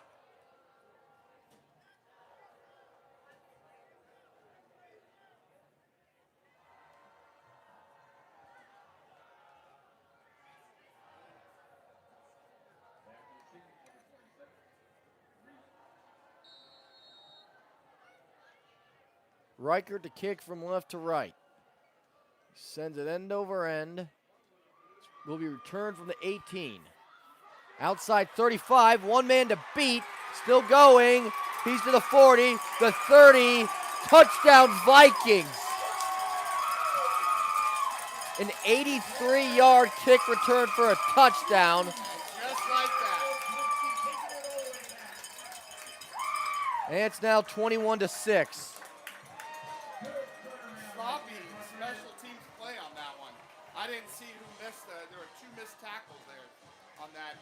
Reichert to kick from left to right. Sends it end over end. Will be returned from the 18. Outside 35, one man to beat. Still going. He's to the 40, the 30. Touchdown Vikings. An 83-yard kick return for a touchdown.
Just like that.
And it's now 21-6.
Sloppy special teams play on that one. I didn't see who missed. There were 2 missed tackles there on that.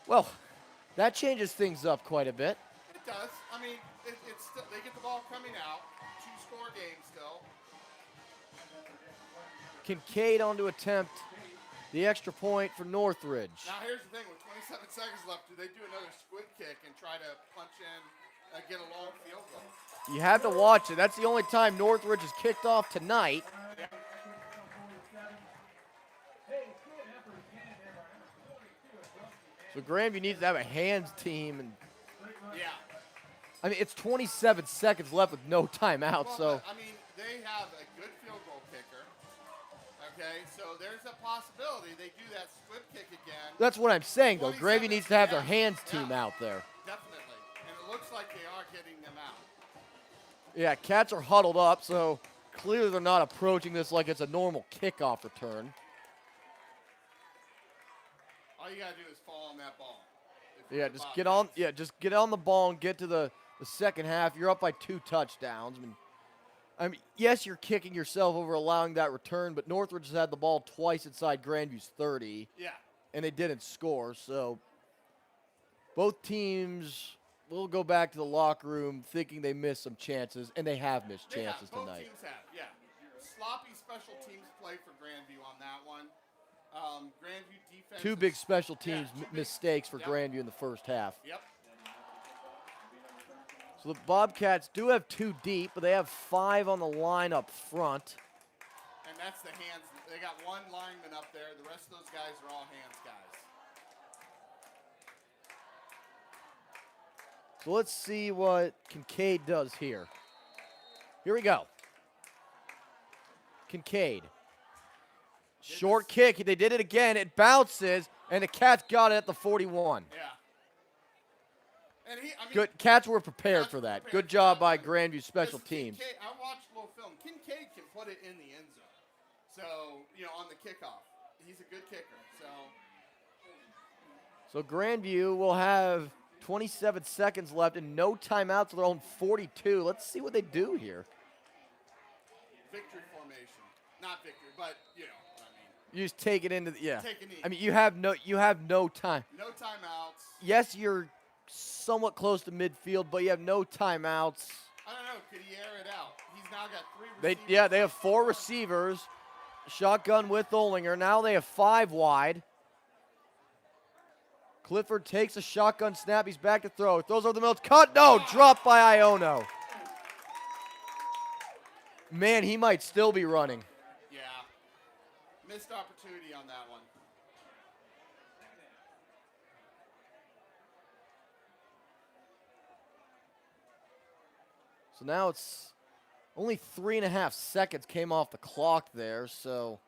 Well, that changes things up quite a bit.
It does. I mean, it's still, they get the ball coming out. 2-score game still.
Kincaid on to attempt the extra point for Northridge.
Now here's the thing: with 27 seconds left, do they do another squid kick and try to punch in, get a long field goal?
You have to watch it. That's the only time Northridge has kicked off tonight.
Yeah.
So Grandview needs to have a hands team. And
Yeah.
I mean, it's 27 seconds left with no timeout.
Well,
So
I mean, they have a good field goal kicker. Okay, so there's a possibility they do that squib kick again.
that's what I'm saying, though.
27
Grandview needs to have their
yeah,
hands team
yeah,
out there.
Definitely, and it looks like they are getting them out.
Yeah, Cats are huddled up, so clearly they're not approaching this like it's a normal kickoff return.
All you gotta do is fall on that ball.
Yeah, just get on. Yeah, just get on the ball and get to the second half. You're up by 2 touchdowns. I mean, yes, you're kicking yourself over allowing that return, but Northridge has had the ball twice inside Grandview's 30,
Yeah.
and they didn't score. So both teams will go back to the locker room thinking they missed some chances, and they have missed
They
chances
have. Both
tonight.
teams have, yeah. Sloppy special teams play for Grandview on that one. Grandview defense.
2 big special teams
two big-
mistakes for
yep.
Grandview in the first half.
Yep.
So the Bobcats do have 2 deep, but they have 5 on the line up front.
And that's the hands. They got 1 lineman up there. The rest of those guys are all hands guys.
So let's see what Kincaid does here. Here we go. Kincaid. Short kick. They did it again. It bounces, and the Cats got it at the 41.
Yeah. And I mean,
Good. Cats were prepared
Cats
for
were
that.
prepared
Good
for
job
that
by
one.
Grandview special
Because
teams.
Kincaid, I watched a little film. Kincaid can put it in the end zone. So, on the kickoff. He's a good kicker.
So Grandview will have 27 seconds left and no timeouts of their own 42. Let's see what they do here.
Victory formation. Not victory, but,
You just take it into the, yeah.
Take a knee.
I mean, you have no time.
No timeouts.
Yes, you're somewhat close to midfield, but you have no timeouts.
I don't know. Could he air it out? He's now got 3 receivers.
They have 4 receivers. Shotgun with Olinger. Now they have 5 wide. Clifford takes a shotgun snap. He's back to throw. Throws over the middle. It's cut. No, dropped by Iono. Man, he might still be running.
Yeah. Missed opportunity on that one.
So now it's Only 3.5 seconds came off the clock there, so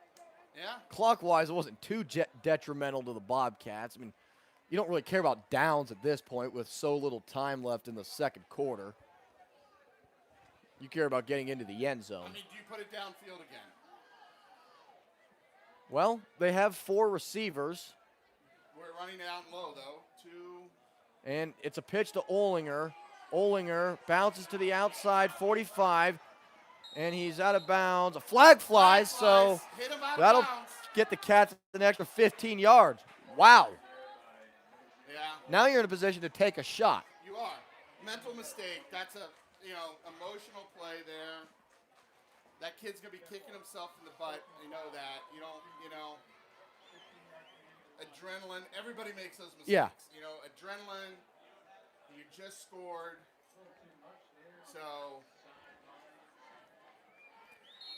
Yeah.
clock-wise, it wasn't too detrimental to the Bobcats. I mean, you don't really care about downs at this point with so little time left in the second quarter. You care about getting into the end zone.
I mean, do you put it downfield again?
Well, they have 4 receivers.
We're running it out low, though. 2.
And it's a pitch to Olinger. Olinger bounces to the outside, 45, and he's out of bounds. A flag flies, so
Hit him out
that'll
of bounds.
get the Cats an extra 15 yards. Wow.
Yeah.
Now you're in a position to take a shot.
You are. Mental mistake. That's a, emotional play there. That kid's going to be kicking himself in the butt. You know that. You don't, adrenaline. Everybody makes those mistakes.
Yeah.
Adrenaline. You just scored.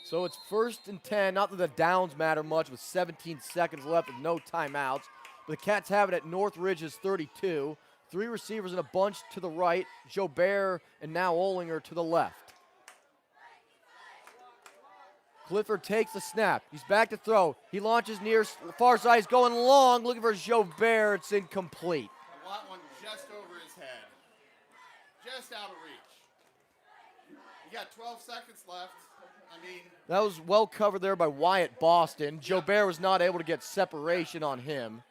So it's 1st and 10. Not that the downs matter much with 17 seconds left with no timeouts. But the Cats have it at Northridge's 32. 3 receivers in a bunch to the right. Jobert and now Olinger to the left. Clifford takes the snap. He's back to throw. He launches near far side. He's going long, looking for Jobert. It's incomplete.
I want one just over his head. Just out of reach. You got 12 seconds left.
That was well covered there by Wyatt Boston. Jobert was not able to get separation on him.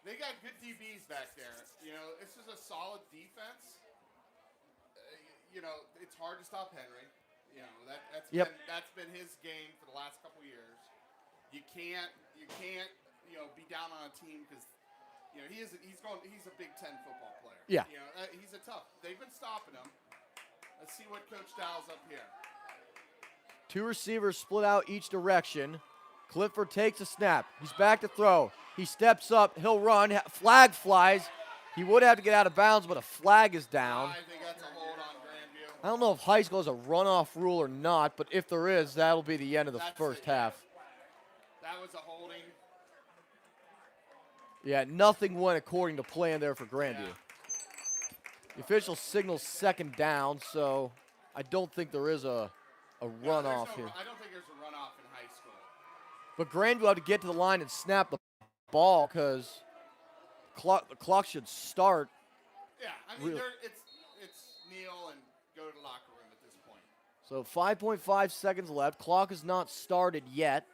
They got good DBs back there. This is a solid defense. It's hard to stop Henry. That's been his game for the last couple years. You can't be down on a team because he's a Big Ten football player.
Yeah.
He's a tough. They've been stopping him. Let's see what Coach Dow's up here.
2 receivers split out each direction. Clifford takes a snap. He's back to throw. He steps up. He'll run. Flag flies. He would have to get out of bounds, but a flag is down.
I think that's a hold on Grandview.
I don't know if high school has a runoff rule or not, but if there is, that'll be the end of the first half.
That was a holding.
Yeah, nothing went according to plan there for Grandview.
Yeah.
The official signals 2nd down, so I don't think there is a runoff here.
I don't think there's a runoff in high school.
But Grandview will have to get to the line and snap the ball because the clock should start.
Yeah, it's kneel and go to the locker room at this point.
So 5.5 seconds left. Clock is not started yet.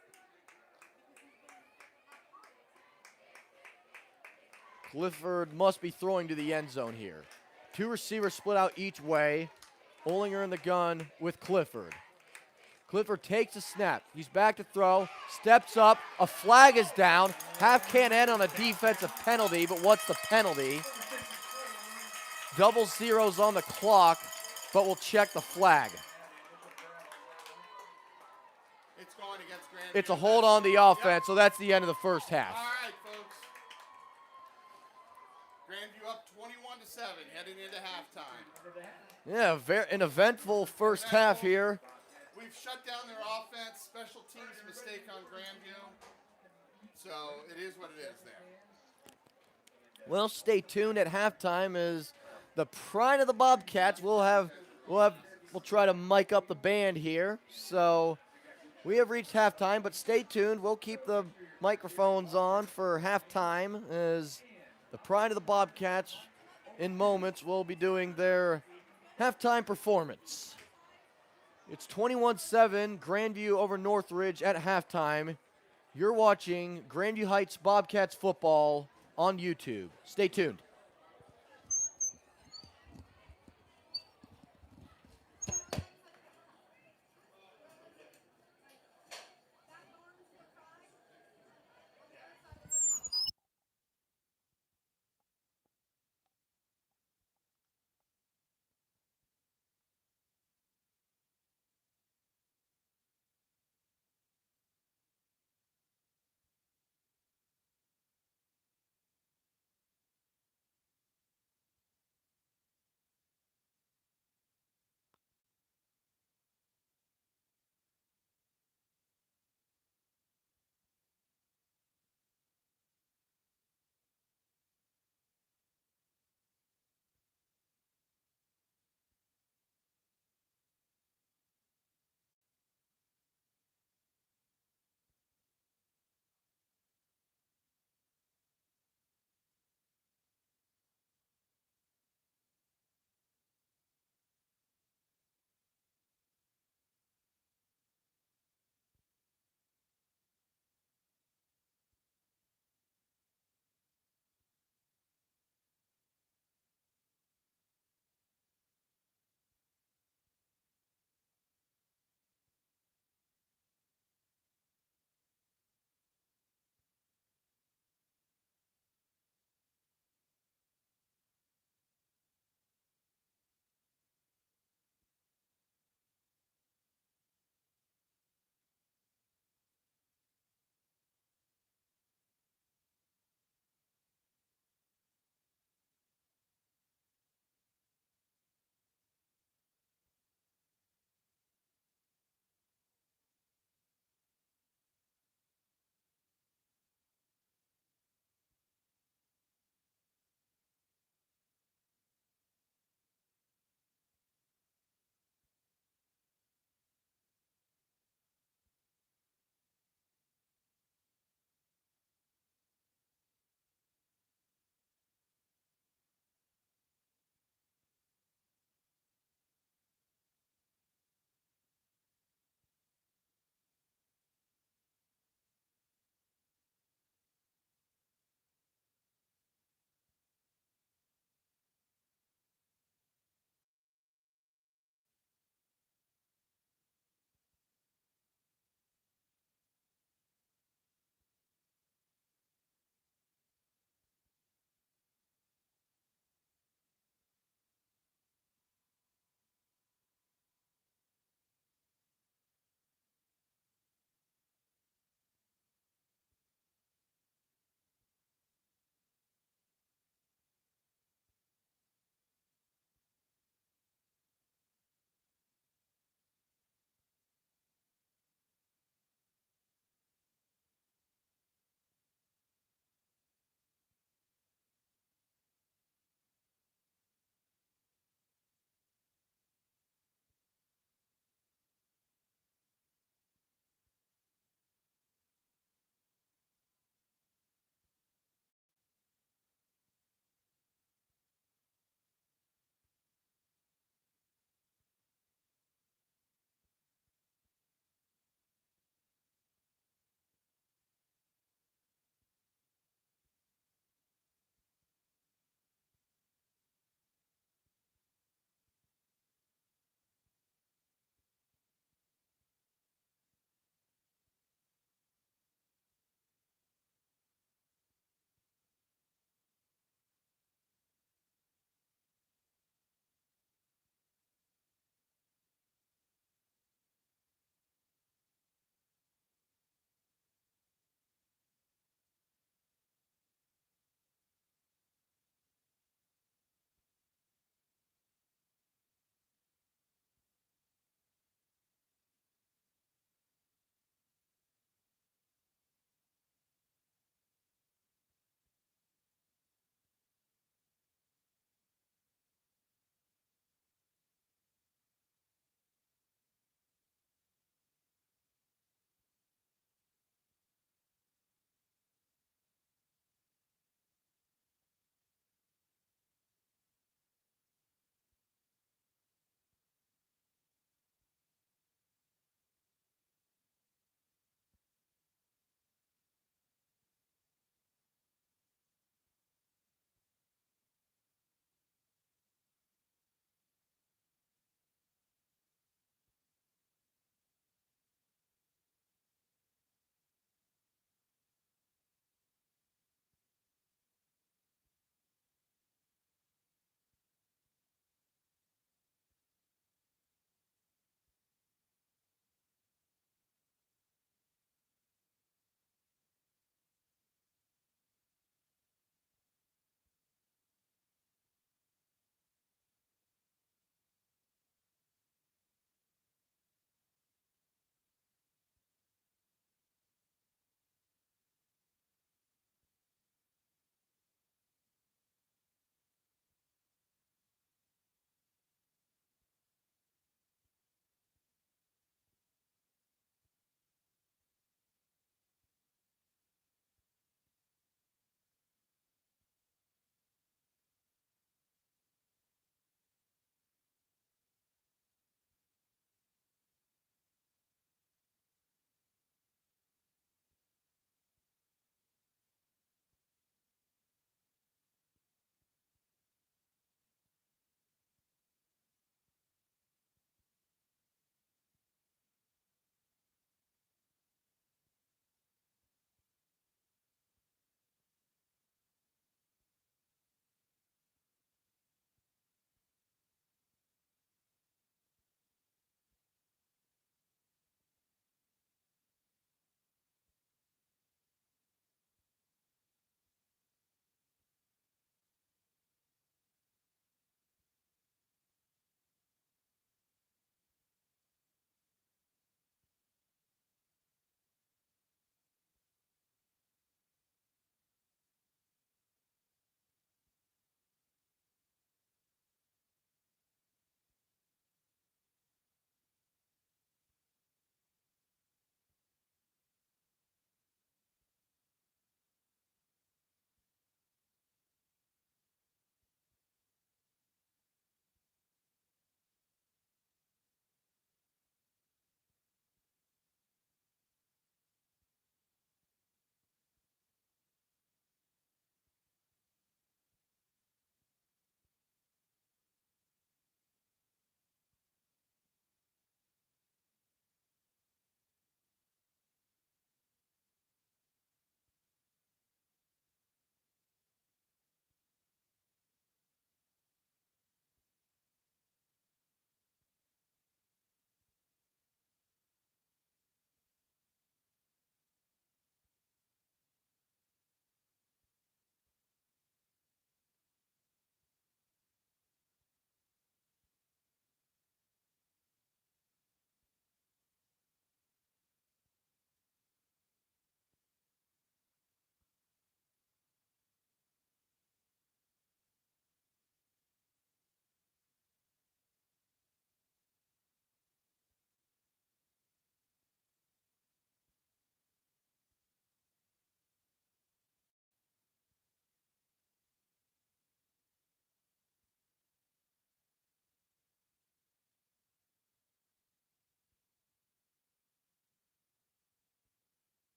Clifford must be throwing to the end zone here. 2 receivers split out each way. Olinger in the gun with Clifford. Clifford takes a snap. He's back to throw. Steps up. A flag is down. Half can't end on a defensive penalty, but what's the penalty? Double zeros on the clock, but we'll check the flag.
It's going against Grandview.
It's a hold on the offense, so that's the end of the first half.
All right, folks. Grandview up 21-7, heading into halftime.
Yeah, an eventful first half here.
We've shut down their offense. Special teams mistake on Grandview. So it is what it is there.
Well, stay tuned at halftime as the pride of the Bobcats. We'll try to mic up the band here. So we have reached halftime, but stay tuned. We'll keep the microphones on for halftime as the pride of the Bobcats in moments will be doing their halftime performance. It's 21-7, Grandview over Northridge at halftime. You're watching Grandview Heights Bobcats football on YouTube. Stay tuned.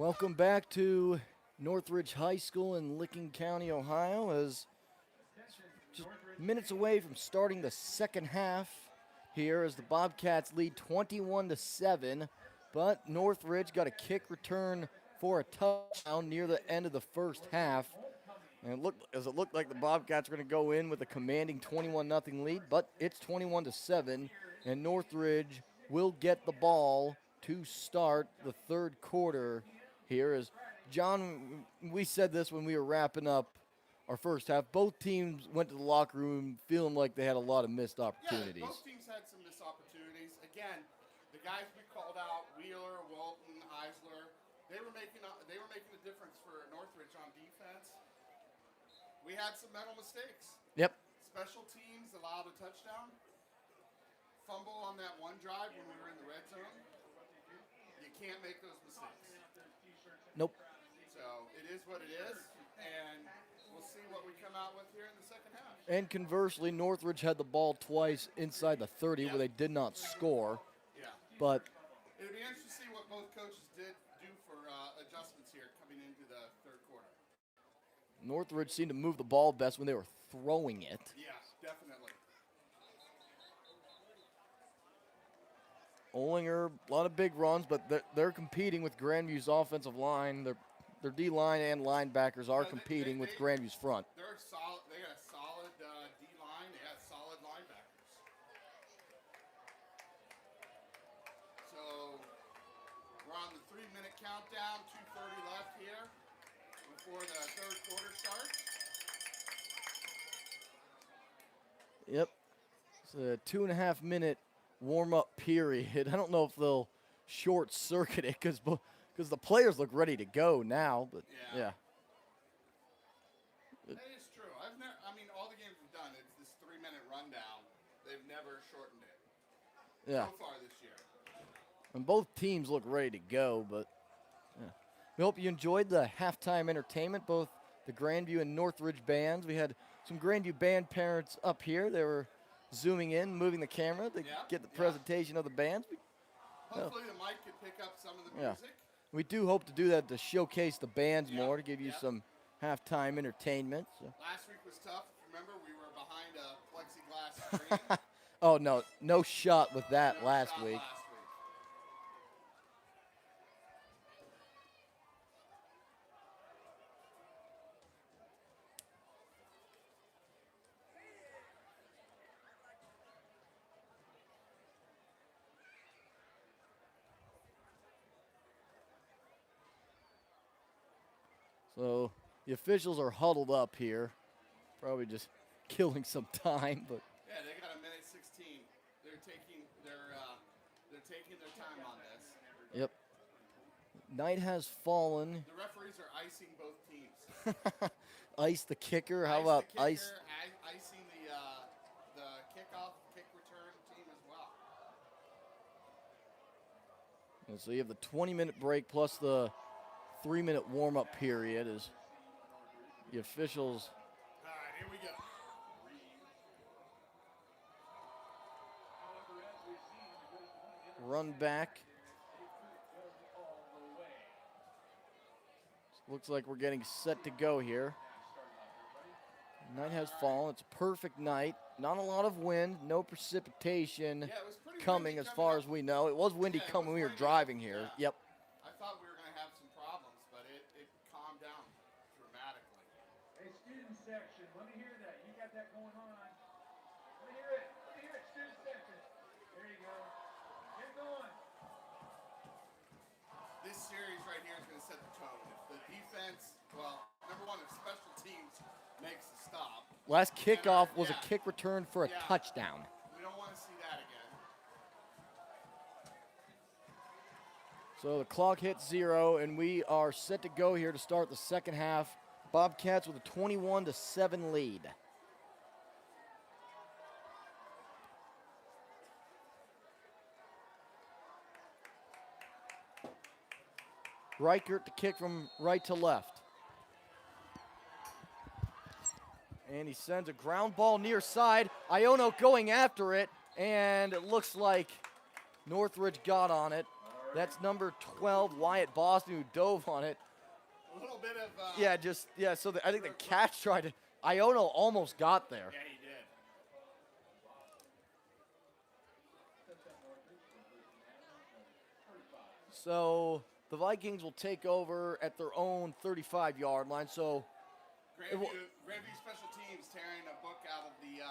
Welcome back to Northridge High School in Licking County, Ohio, as just minutes away from starting the second half here as the Bobcats lead 21-7, but Northridge got a kick return for a touchdown near the end of the first half. And it looked like the Bobcats were going to go in with a commanding 21-0 lead, but it's 21-7, and Northridge will get the ball to start the third quarter here. As John, we said this when we were wrapping up our first half. Both teams went to the locker room feeling like they had a lot of missed opportunities.
Yeah, both teams had some missed opportunities. Again, the guys we called out, Wheeler, Walton, Eisler, they were making a difference for Northridge on defense. We had some mental mistakes.
Yep.
Special teams allowed a touchdown. Fumble on that one drive when we were in the red zone. You can't make those mistakes.
Nope.
So it is what it is, and we'll see what we come out with here in the second half.
And conversely, Northridge had the ball twice inside the 30 where they did not score.
Yeah.
But
it'll be interesting to see what both coaches do for adjustments here coming into the third quarter.
Northridge seemed to move the ball best when they were throwing it.
Yeah, definitely.
Olinger, a lot of big runs, but they're competing with Grandview's offensive line. Their D-line and linebackers are competing with Grandview's front.
They're solid. They got a solid D-line. They got solid linebackers. So we're on the 3-minute countdown. 2:30 left here before the third quarter starts.
Yep. It's a 2.5-minute warm-up period. I don't know if they'll short-circuit it because the players look ready to go now. But yeah.
That is true. All the games we've done, it's this 3-minute rundown. They've never shortened it.
Yeah.
So far this year.
And both teams look ready to go, but yeah. We hope you enjoyed the halftime entertainment, both the Grandview and Northridge bands. We had some Grandview band parents up here. They were zooming in, moving the camera to get the presentation of the bands.
Hopefully the mic could pick up some of the music.
We do hope to do that to showcase the bands more, to give you some halftime entertainment. So.
Last week was tough. Remember, we were behind a plexiglass screen.
Oh, no shot with that last week. So the officials are huddled up here, probably just killing some time. But
yeah, they got a minute 16. They're taking their time on this.
Yep. Night has fallen.
The referees are icing both teams.
Ice the kicker. How about ice?
Icing the kickoff, kick return team as well.
And so you have the 20-minute break plus the 3-minute warm-up period as the officials.
All right, here we go.
Run back. Looks like we're getting set to go here. Night has fallen. It's a perfect night. Not a lot of wind, no precipitation coming as far as we know. It was windy coming when we were driving here. Yep.
I thought we were going to have some problems, but it calmed down dramatically.
Hey, student section, let me hear that. You got that going on. Let me hear it. Student section. There you go. Get going.
This series right here is going to set the tone. If the defense, number one, if special teams makes a stop.
Last kickoff was a kick return for a touchdown.
We don't want to see that again.
So the clock hits 0, and we are set to go here to start the second half. Bobcats with a 21-7 lead. Reichert to kick from right to left. And he sends a ground ball near side. Iono going after it, and it looks like Northridge got on it. That's number 12, Wyatt Boston, who dove on it.
A little bit of.
So I think the catch tried to. Iono almost got there.
Yeah, he did.
So the Vikings will take over at their own 35-yard line. So
Grandview Special Teams tearing a book out of the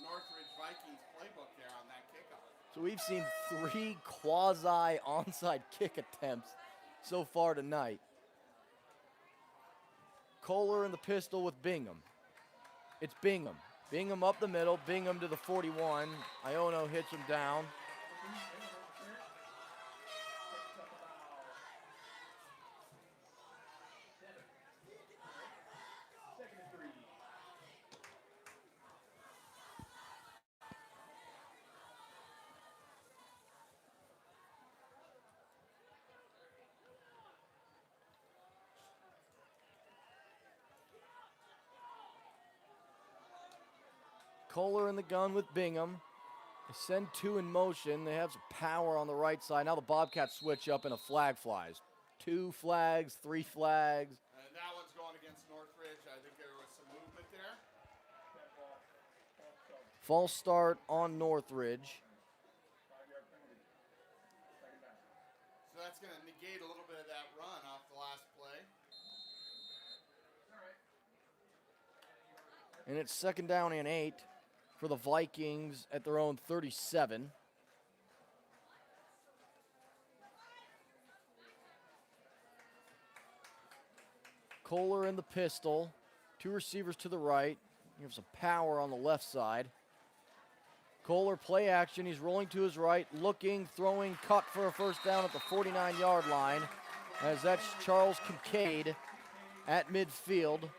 Northridge Vikings playbook there on that kickoff.
So we've seen 3 quasi onside kick attempts so far tonight. Kohler in the pistol with Bingham. It's Bingham. Bingham up the middle. Bingham to the 41. Iono hits him down. Kohler in the gun with Bingham. They send 2 in motion. They have some power on the right side. Now the Bobcats switch up and a flag flies. 2 flags, 3 flags.
And that one's going against Northridge. I think there was some movement there.
False start on Northridge.
So that's going to negate a little bit of that run off the last play.
And it's 2nd down and 8 for the Vikings at their own 37. Kohler in the pistol. 2 receivers to the right. You have some power on the left side. Kohler play action. He's rolling to his right, looking, throwing, cut for a first down at the 49-yard line. As that's Charles Kincaid at midfield.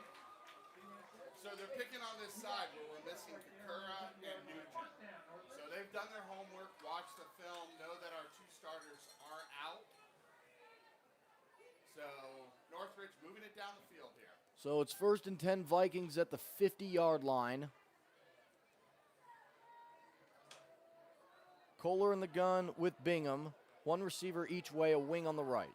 So they're picking on this side where we're missing Kakura and Nugent. So they've done their homework, watched the film, know that our 2 starters are out. So Northridge moving it down the field here.
So it's 1st and 10 Vikings at the 50-yard line. Kohler in the gun with Bingham. 1 receiver each way, a wing on the right.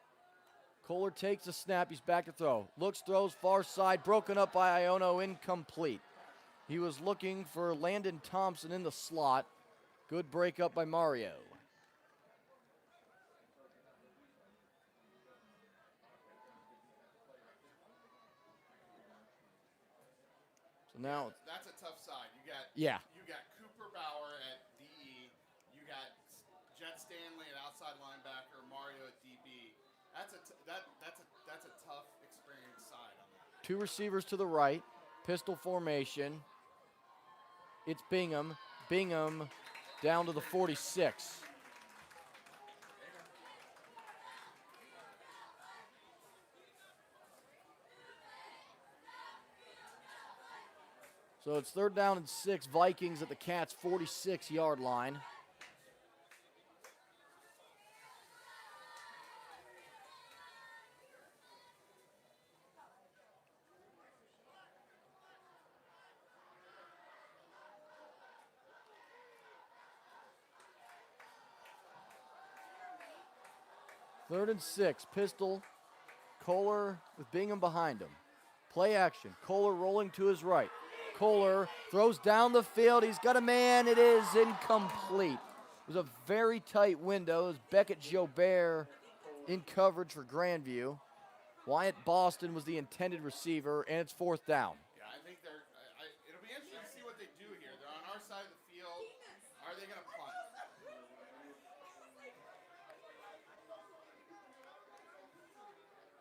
Kohler takes a snap. He's back to throw. Looks, throws, far side. Broken up by Iono, incomplete. He was looking for Landon Thompson in the slot. Good break up by Mario. So now
that's a tough side. You got Cooper Bauer at DE. You got Jet Stanley at outside linebacker. Mario at DB. That's a tough experienced side on that.
2 receivers to the right. Pistol formation. It's Bingham. Bingham down to the 46. So it's 3rd down and 6. Vikings at the Cats' 46-yard line. Third and 6, pistol. Kohler with Bingham behind him. Play action. Kohler rolling to his right. Kohler throws down the field. He's got a man. It is incomplete. It was a very tight window. It was Beckett Jobert in coverage for Grandview. Wyatt Boston was the intended receiver, and it's 4th down.
Yeah, I think it'll be interesting to see what they do here. They're on our side of the field. Are they going to punt?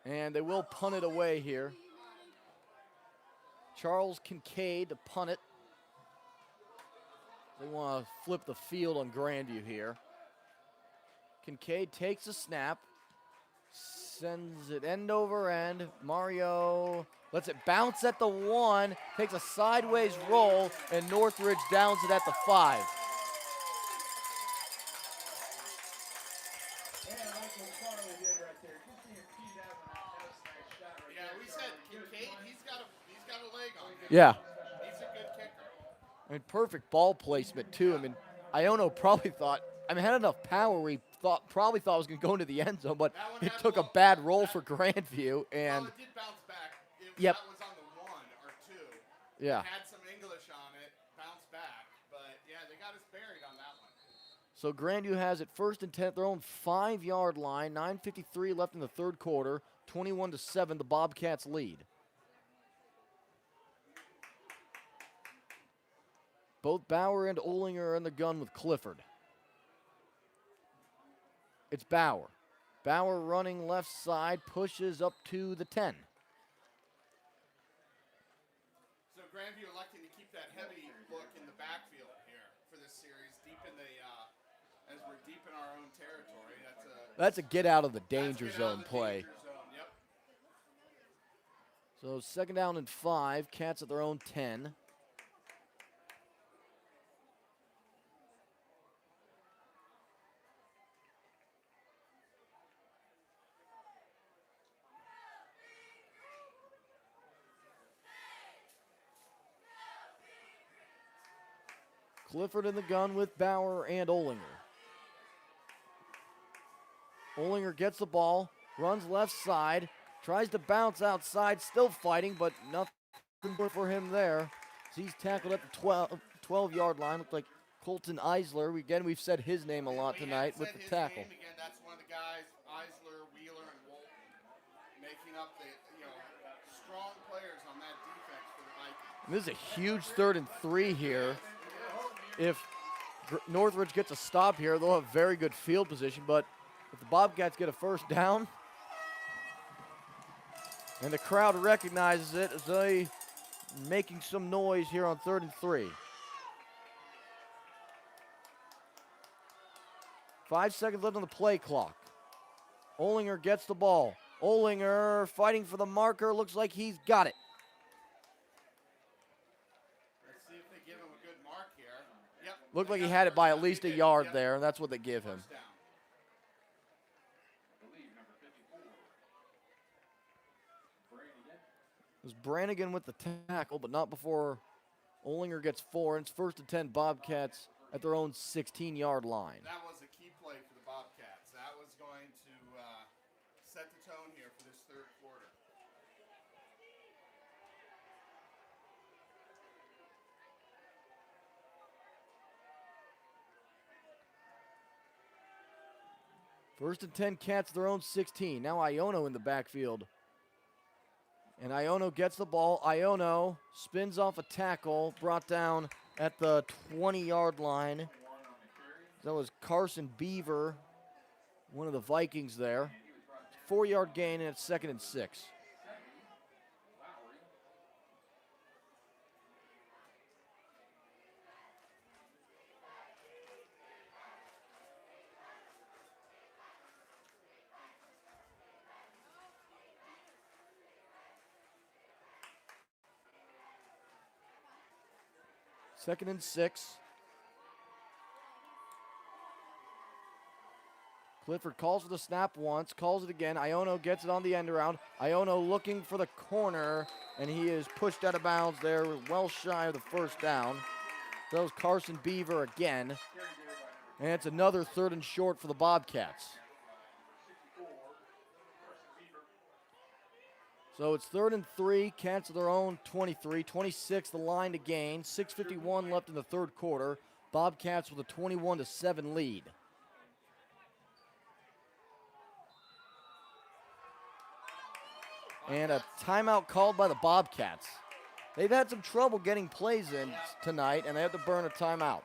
And they will punt it away here. Charles Kincaid to punt it. They want to flip the field on Grandview here. Kincaid takes a snap. Sends it end over end. Mario lets it bounce at the 1. Takes a sideways roll, and Northridge downs it at the 5. Yeah.
He's a good kicker.
I mean, perfect ball placement, too. I mean, Iono probably thought I mean, had enough power. We probably thought it was going to go into the end zone, but
That one
it
had
took a
well,
bad roll for Grandview. And
well, it did bounce back.
Yep.
That was on the 1 or 2.
yeah,
It had some English on it, bounced back. But, yeah, they got us buried on that one.
so Grandview has it first and 10 at their own 5-yard line. 9:53 left in the third quarter. 21-7, the Bobcats lead. Both Bauer and Olinger are in the gun with Clifford. It's Bauer. Bauer running left side, pushes up to the 10.
So Grandview electing to keep that heavy look in the backfield here for this series, deep in the as we're deep in our own territory.
That's a get out of the
That's
danger
get out
zone
of the
play.
danger zone, yep.
So second down and 5, Cats at their own 10. Clifford in the gun with Bauer and Olinger. Olinger gets the ball, runs left side, tries to bounce outside, still fighting, but nothing for him there. So he's tackled at the 12-yard line. Looked like Colton Eisler. We've said his name a lot tonight with the tackle.
Name again, that's one of the guys, Eisler, Wheeler, and Wolf, making up the strong players on that defense for the Vikings.
And this is a huge 3rd and 3 here. If Northridge gets a stop here, they'll have very good field position, but if the Bobcats get a first down, and the crowd recognizes it as they making some noise here on 3rd and 3. 5 seconds left on the play clock. Olinger gets the ball. Olinger fighting for the marker. Looks like he's got it.
Let's see if they give him a good mark here. Yep.
Looked like he had it by at least a yard there, and that's what they give him.
First down.
It was Brannigan with the tackle, but not before Olinger gets 4. And it's 1st and 10 Bobcats at their own 16-yard line.
That was a key play for the Bobcats. That was going to set the tone here for this third quarter.
First and 10 Cats at their own 16. Now Iono in the backfield. And Iono gets the ball. Iono spins off a tackle, brought down at the 20-yard line. That was Carson Beaver, one of the Vikings there. 4-yard gain, and it's 2nd and 6. Second and 6. Clifford calls for the snap once, calls it again. Iono gets it on the end around. Iono looking for the corner, and he is pushed out of bounds there, well shy of the first down. That was Carson Beaver again. And it's another 3rd and short for the Bobcats. So it's 3rd and 3, Cats at their own 23, 26 the line to gain, 6:51 left in the third quarter. Bobcats with a 21-7 lead. And a timeout called by the Bobcats. They've had some trouble getting plays in tonight, and they have to burn a timeout.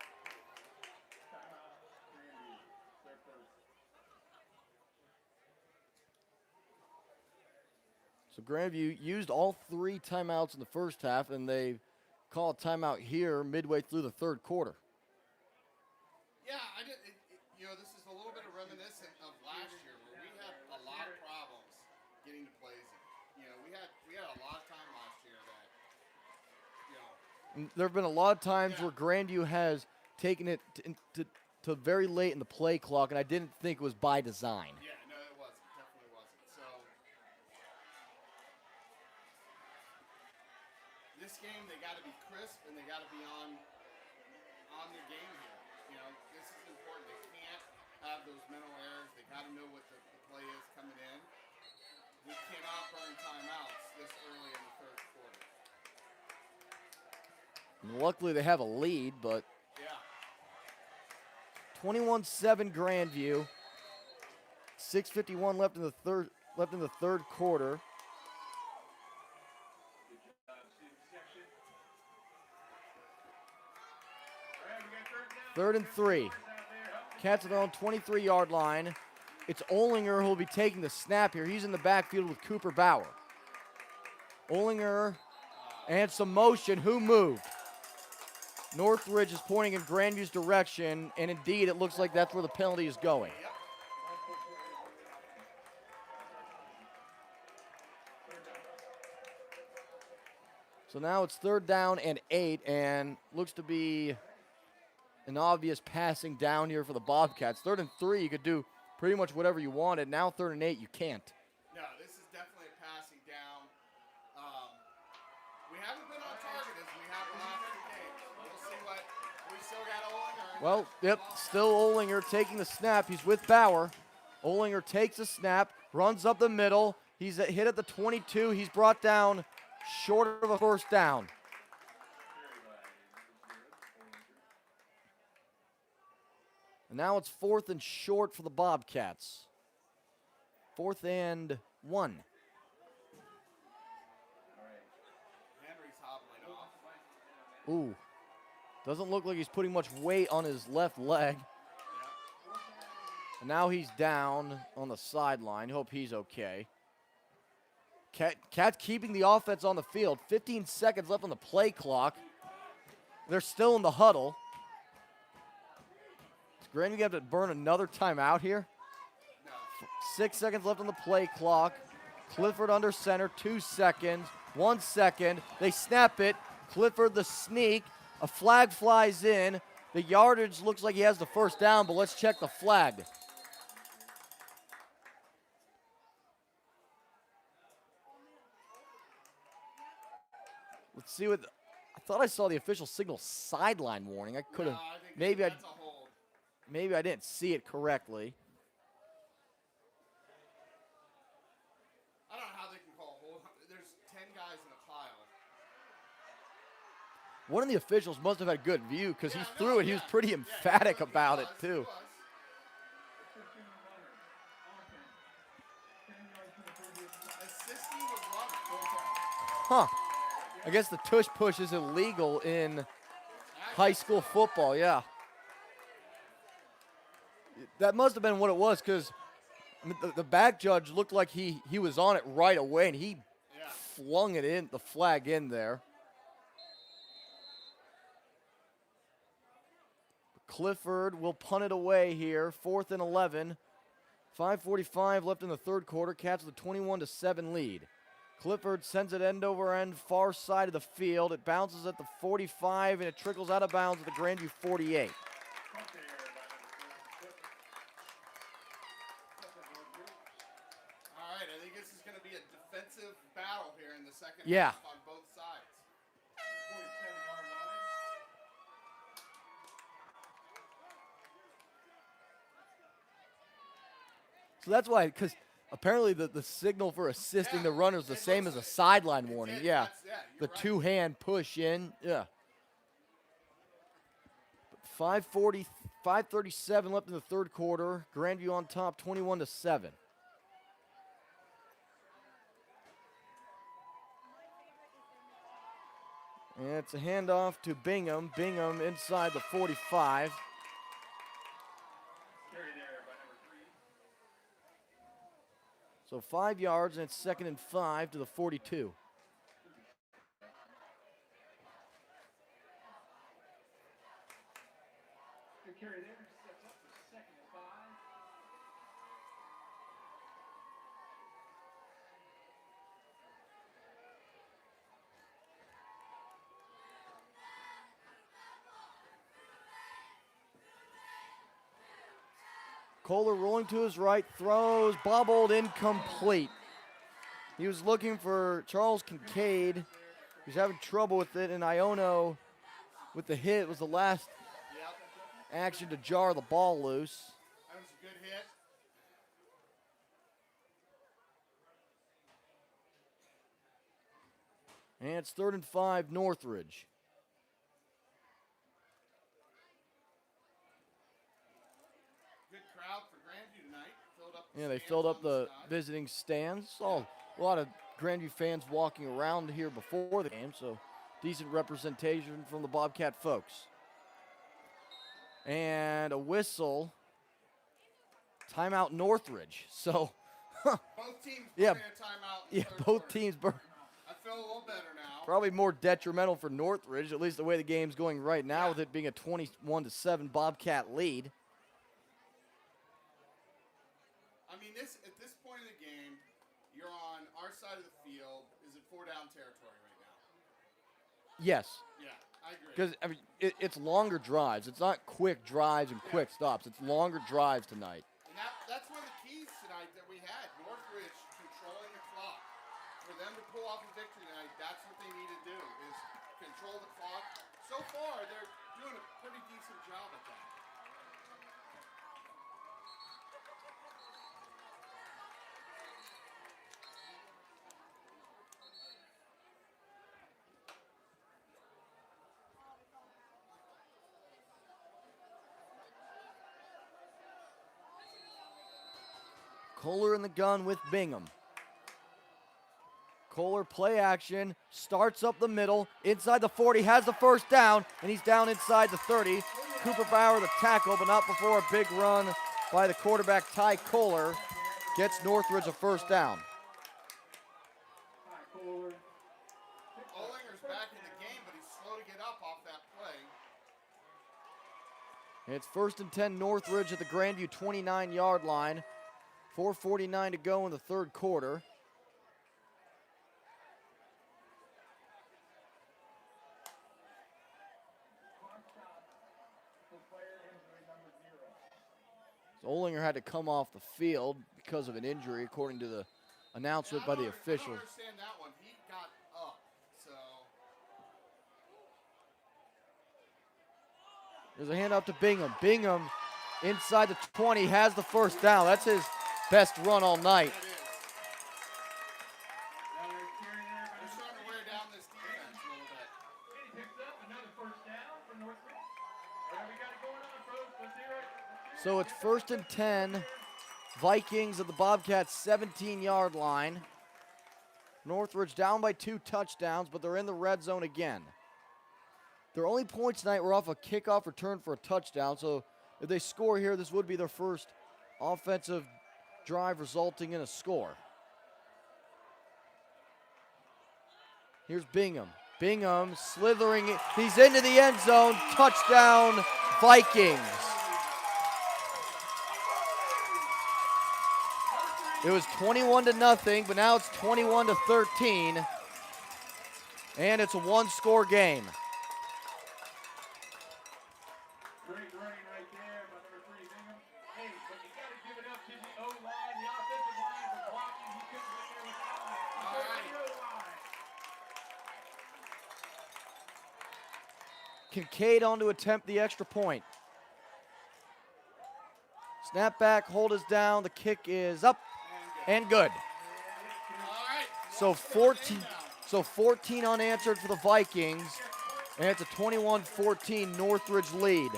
So Grandview used all 3 timeouts in the first half, and they call a timeout here midway through the third quarter.
Yeah, this is a little bit of reminiscent of last year where we had a lot of problems getting the plays in. We had a lot of time last year that,
And there have been a lot of times where Grandview has taken it to very late in the play clock, and I didn't think it was by design.
Yeah, no, it wasn't. Definitely wasn't. So this game, they got to be crisp and they got to be on the game here. This is important. They can't have those mental errors. They got to know what the play is coming in. We cannot burn timeouts this early in the third quarter.
And luckily, they have a lead, but
Yeah.
21-7 Grandview. 6:51 left in the third quarter. Third and 3. Cats at their own 23-yard line. It's Olinger who will be taking the snap here. He's in the backfield with Cooper Bauer. Olinger and some motion. Who moved? Northridge is pointing in Grandview's direction, and indeed it looks like that's where the penalty is going. So now it's 3rd down and 8, and looks to be an obvious passing down here for the Bobcats. 3rd and 3, you could do pretty much whatever you wanted. Now 3rd and 8, you can't.
No, this is definitely a passing down. We haven't been on target as we have the last 2 games. We'll see what we still got Olinger.
Well, yep, still Olinger taking the snap. He's with Bauer. Olinger takes the snap, runs up the middle. He's hit at the 22. He's brought down short of a 1st down. And now it's 4th and short for the Bobcats. 4th and 1.
Henry's hobbling off.
Ooh. Doesn't look like he's putting much weight on his left leg. And now he's down on the sideline. Hope he's okay. Cats keeping the offense on the field. 15 seconds left on the play clock. They're still in the huddle. Is Grandview going to have to burn another timeout here?
No.
6 seconds left on the play clock. Clifford under center, 2 seconds, 1 second. They snap it. Clifford the sneak. A flag flies in. The yardage looks like he has the 1st down, but let's check the flag. Let's see what. I thought I saw the official signal sideline warning. I could have.
No, I think
Maybe
that's a hold.
Maybe I didn't see it correctly.
I don't know how they can call a hold. There's 10 guys in a pile.
One of the officials must have had good view because he threw it. He was pretty emphatic about it too.
Assisting the run.
Huh. I guess the tush push is illegal in high school football, yeah. That must have been what it was because the back judge looked like he was on it right away, and he flung it in, the flag in there. Clifford will punt it away here, 4th and 11. 5:45 left in the third quarter. Cats with a 21-7 lead. Clifford sends it end over end, far side of the field. It bounces at the 45, and it trickles out of bounds at the Grandview 48.
All right, I think this is going to be a defensive battle here in the second
Yeah.
half on both sides.
So that's why, because apparently the signal for assisting the runner is the same as a sideline warning. Yeah, the
you're right.
two-hand push in. Yeah. 5:37 left in the third quarter. Grandview on top, 21-7. And it's a handoff to Bingham. Bingham inside the 45. So 5 yards, and it's 2nd and 5 to the 42.
Good carry there. Sets up for 2nd and 5.
Kohler rolling to his right, throws, bobbled, incomplete. He was looking for Charles Kincaid. He's having trouble with it, and Iono, with the hit, was the last action to jar the ball loose.
That was a a good hit.
And it's 3rd and 5, Northridge.
Good crowd for Grandview tonight. Filled up the
Yeah, they
stands
filled up
on
the
side.
visiting stands. Saw a lot of Grandview fans walking around here before the game, so decent representation from the Bobcat folks. And a whistle. Timeout Northridge. So,
Both teams
Yeah.
burning a timeout in
yeah,
the third
both
quarter.
teams
I feel a little better now.
probably more detrimental for Northridge, at least the way the game's going right now, with it being a 21-7 Bobcat lead.
I mean, at this point in the game, you're on our side of the field. Is it 4-down territory right now?
Yes,
Yeah, I agree.
because I mean, it's longer drives. It's not quick drives and quick stops. It's longer drives tonight.
And that's one of the keys tonight that we had. Northridge controlling the clock. For them to pull off a victory tonight, that's what they need to do, is control the clock. So far, they're doing a pretty decent job at that.
Kohler in the gun with Bingham. Kohler play action, starts up the middle, inside the 40, has the first down, and he's down inside the 30. Cooper Bauer the tackle, but not before a big run by the quarterback Ty Kohler gets Northridge a first down.
Ollinger's back in the game, but he's slow to get up off that play.
It's 1st and 10 Northridge at the Grandview 29-yard line. 4:49 to go in the third quarter. So Ollinger had to come off the field because of an injury, according to the announcement by the officials.
I don't understand that one. He got up, so.
There's a hand up to Bingham. Bingham inside the 20 has the first down. That's his best run all night.
It is. They're starting to wear down this defense a little bit.
He picks up another first down for Northridge. What we got going on, folks? Let's hear it.
So it's 1st and 10. Vikings at the Bobcats 17-yard line. Northridge down by 2 touchdowns, but they're in the red zone again. Their only points tonight were off a kickoff return for a touchdown, so if they score here, this would be their first offensive drive resulting in a score. Here's Bingham. Bingham slithering. He's into the end zone. Touchdown, Vikings. It was 21-0, but now it's 21-13. And it's a one-score game.
Great running right there by number 3, Bingham. Hey, but you got to give it up to the O-line, the offensive line for blocking. He couldn't get there without it.
All right.
The O-line.
Kincaid on to attempt the extra point. Snap back, hold is down. The kick is up and good.
All right.
So 14 unanswered for the Vikings, and it's a 21-14 Northridge lead,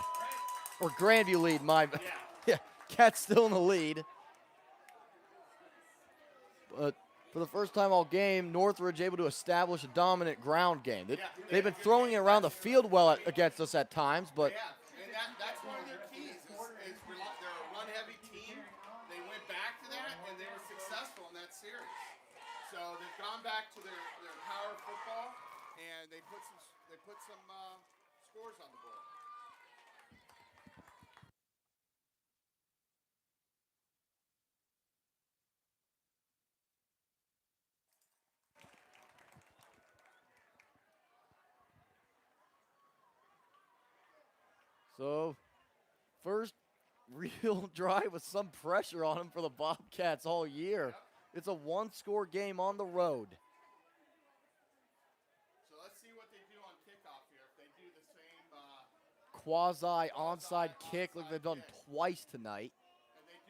or Grandview lead. Yeah, Cat's still in the lead. But for the first time all game, Northridge able to establish a dominant ground game. They've been throwing it around the field well against us at times, but
Yeah, and that's one of their keys. Is they're a run-heavy team. They went back to that, and they were successful in that series. So they've gone back to their power football, and they put some scores on the board.
so first real drive with some pressure on them for the Bobcats all year. It's a one-score game on the road.
So let's see what they do on kickoff here. If they do the same,
Quasi onside kick like they've done twice tonight.
and they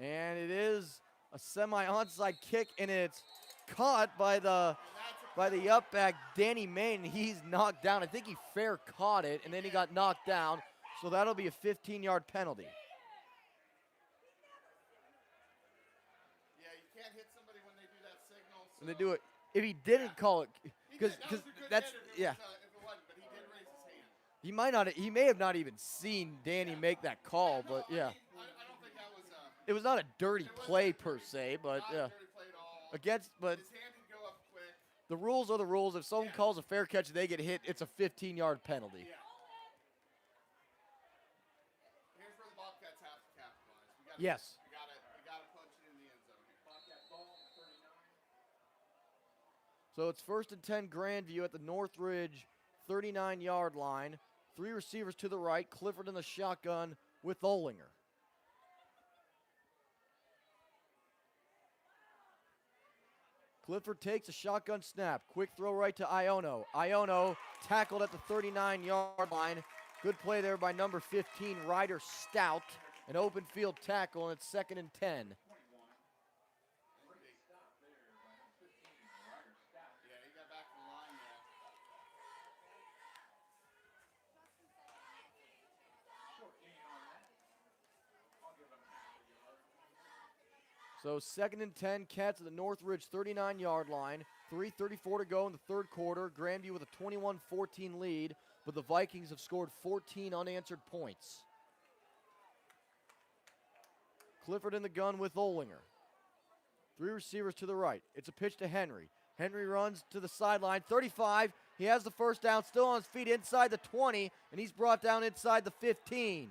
And it is a semi-onside kick, and it's caught by the up back Danny Main. He's knocked down. I think he fair caught it, and then he got knocked down. So that'll be a 15-yard penalty.
Yeah, you can't hit somebody when they do that signal. So.
When they do it, if he didn't call it, because that's yeah.
If it wasn't, but he did raise his hand.
He might not. He may have not even seen Danny make that call, but yeah.
I don't think that was.
It was not a dirty play per se, but yeah.
Not a dirty play at all.
Against, but
His hand did go up quick.
the rules are the rules. If someone calls a fair catch and they get hit, it's a 15-yard penalty.
Yeah. Here's where the Bobcats have to capitalize.
Yes.
We gotta punch it in the end zone here.
Bobcat ball, 39.
So it's 1st and 10 Grandview at the Northridge 39-yard line. 3 receivers to the right. Clifford in the shotgun with Olinger. Clifford takes a shotgun snap. Quick throw right to Iono. Iono tackled at the 39-yard line. Good play there by number 15, Ryder Stout. An open field tackle, and it's 2nd and 10.
Yeah, he got back to the line there.
Short gain on that. I'll give him half a yard.
So 2nd and 10, Cats at the Northridge 39-yard line. 3:34 to go in the third quarter. Grandview with a 21-14 lead, but the Vikings have scored 14 unanswered points. Clifford in the gun with Olinger. 3 receivers to the right. It's a pitch to Henry. Henry runs to the sideline, 35. He has the first down, still on his feet inside the 20, and he's brought down inside the 15.
And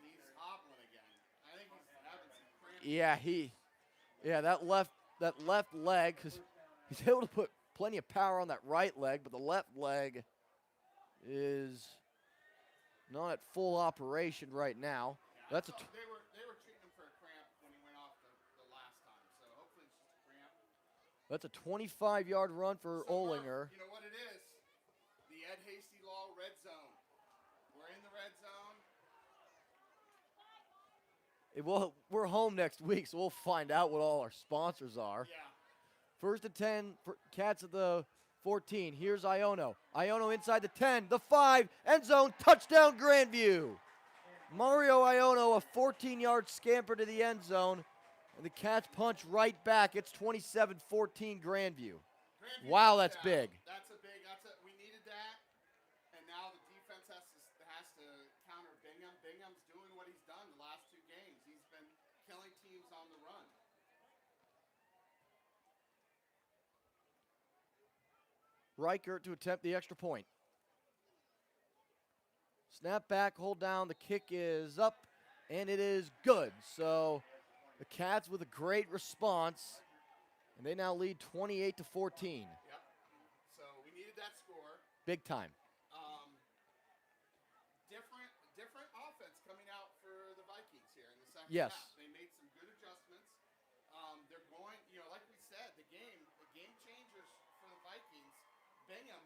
he's hobbling again. I think he's having some cramp.
Yeah, that left leg, because he's able to put plenty of power on that right leg, but the left leg is not at full operation right now.
Yeah,
That's a
they were treating him for a cramp when he went off the last time, so hopefully it's just a cramp.
That's a 25-yard run for
So,
Olinger.
you know what it is? The Ed Hasty Law red zone. We're in the red zone.
We're home next week, so we'll find out what all our sponsors are.
Yeah.
1st and 10 for Cats at the 14. Here's Iono. Iono inside the 10, the 5, end zone, touchdown Grandview. Mario Iono, a 14-yard scamper to the end zone, and the Cats punch right back. It's 27-14 Grandview.
Grandview
Wow, that's
touchdown.
big.
We needed that, and now the defense has to counter Bingham. Bingham's doing what he's done the last 2 games. He's been killing teams on the run.
Reichert to attempt the extra point. Snap back, hold down, the kick is up, and it is good. So the Cats with a great response, and they now lead 28-14.
Yep. So we needed that score.
Big time.
Different offense coming out for the Vikings here in the second
Yes.
half. They made some good adjustments. They're going, like we said, the game changers for the Vikings. Bingham,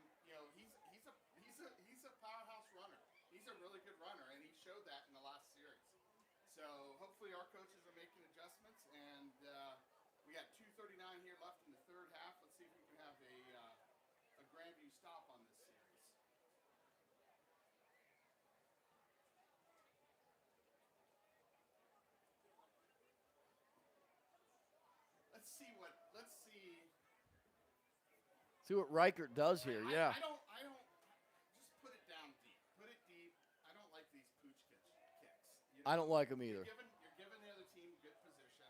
he's a powerhouse runner. He's a really good runner, and he showed that in the last series. So hopefully our coaches are making adjustments, and we got 2:39 here left in the third half. Let's see if we can have a Grandview stop on this series. Let's see.
See what Reichert does here, yeah.
I don't just put it down deep. Put it deep. I don't like these pooch kicks.
I don't like them either.
You're giving the other team good position.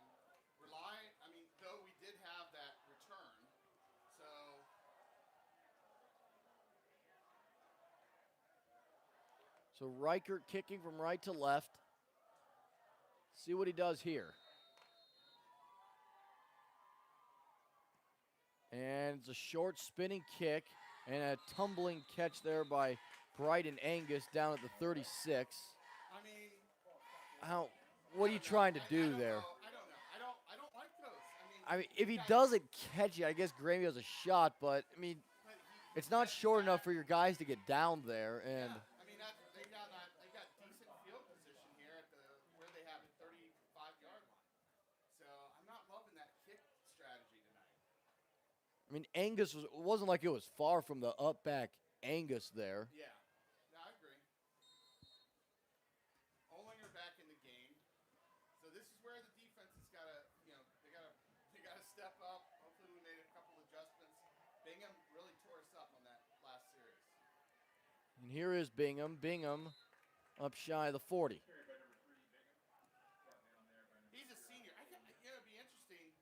Though we did have that return.
So Reichert kicking from right to left. See what he does here. And it's a short spinning kick and a tumbling catch there by Brighton Angus down at the 36. What are you trying to do there?
I don't like those.
If he doesn't catch it, I guess Grandview has a shot, but it's not short enough for your guys to get down there. And
they got decent field position.
I mean, Angus it wasn't like it was far from the up back Angus there.
Yeah. No, I agree. Olinger back in the game. So this is where the defense has got to, they got to step up. Hopefully we made a couple adjustments. Bingham really tore us up on that last series.
And here is Bingham. Bingham up shy of the 40.
He's a senior. It'd be interesting.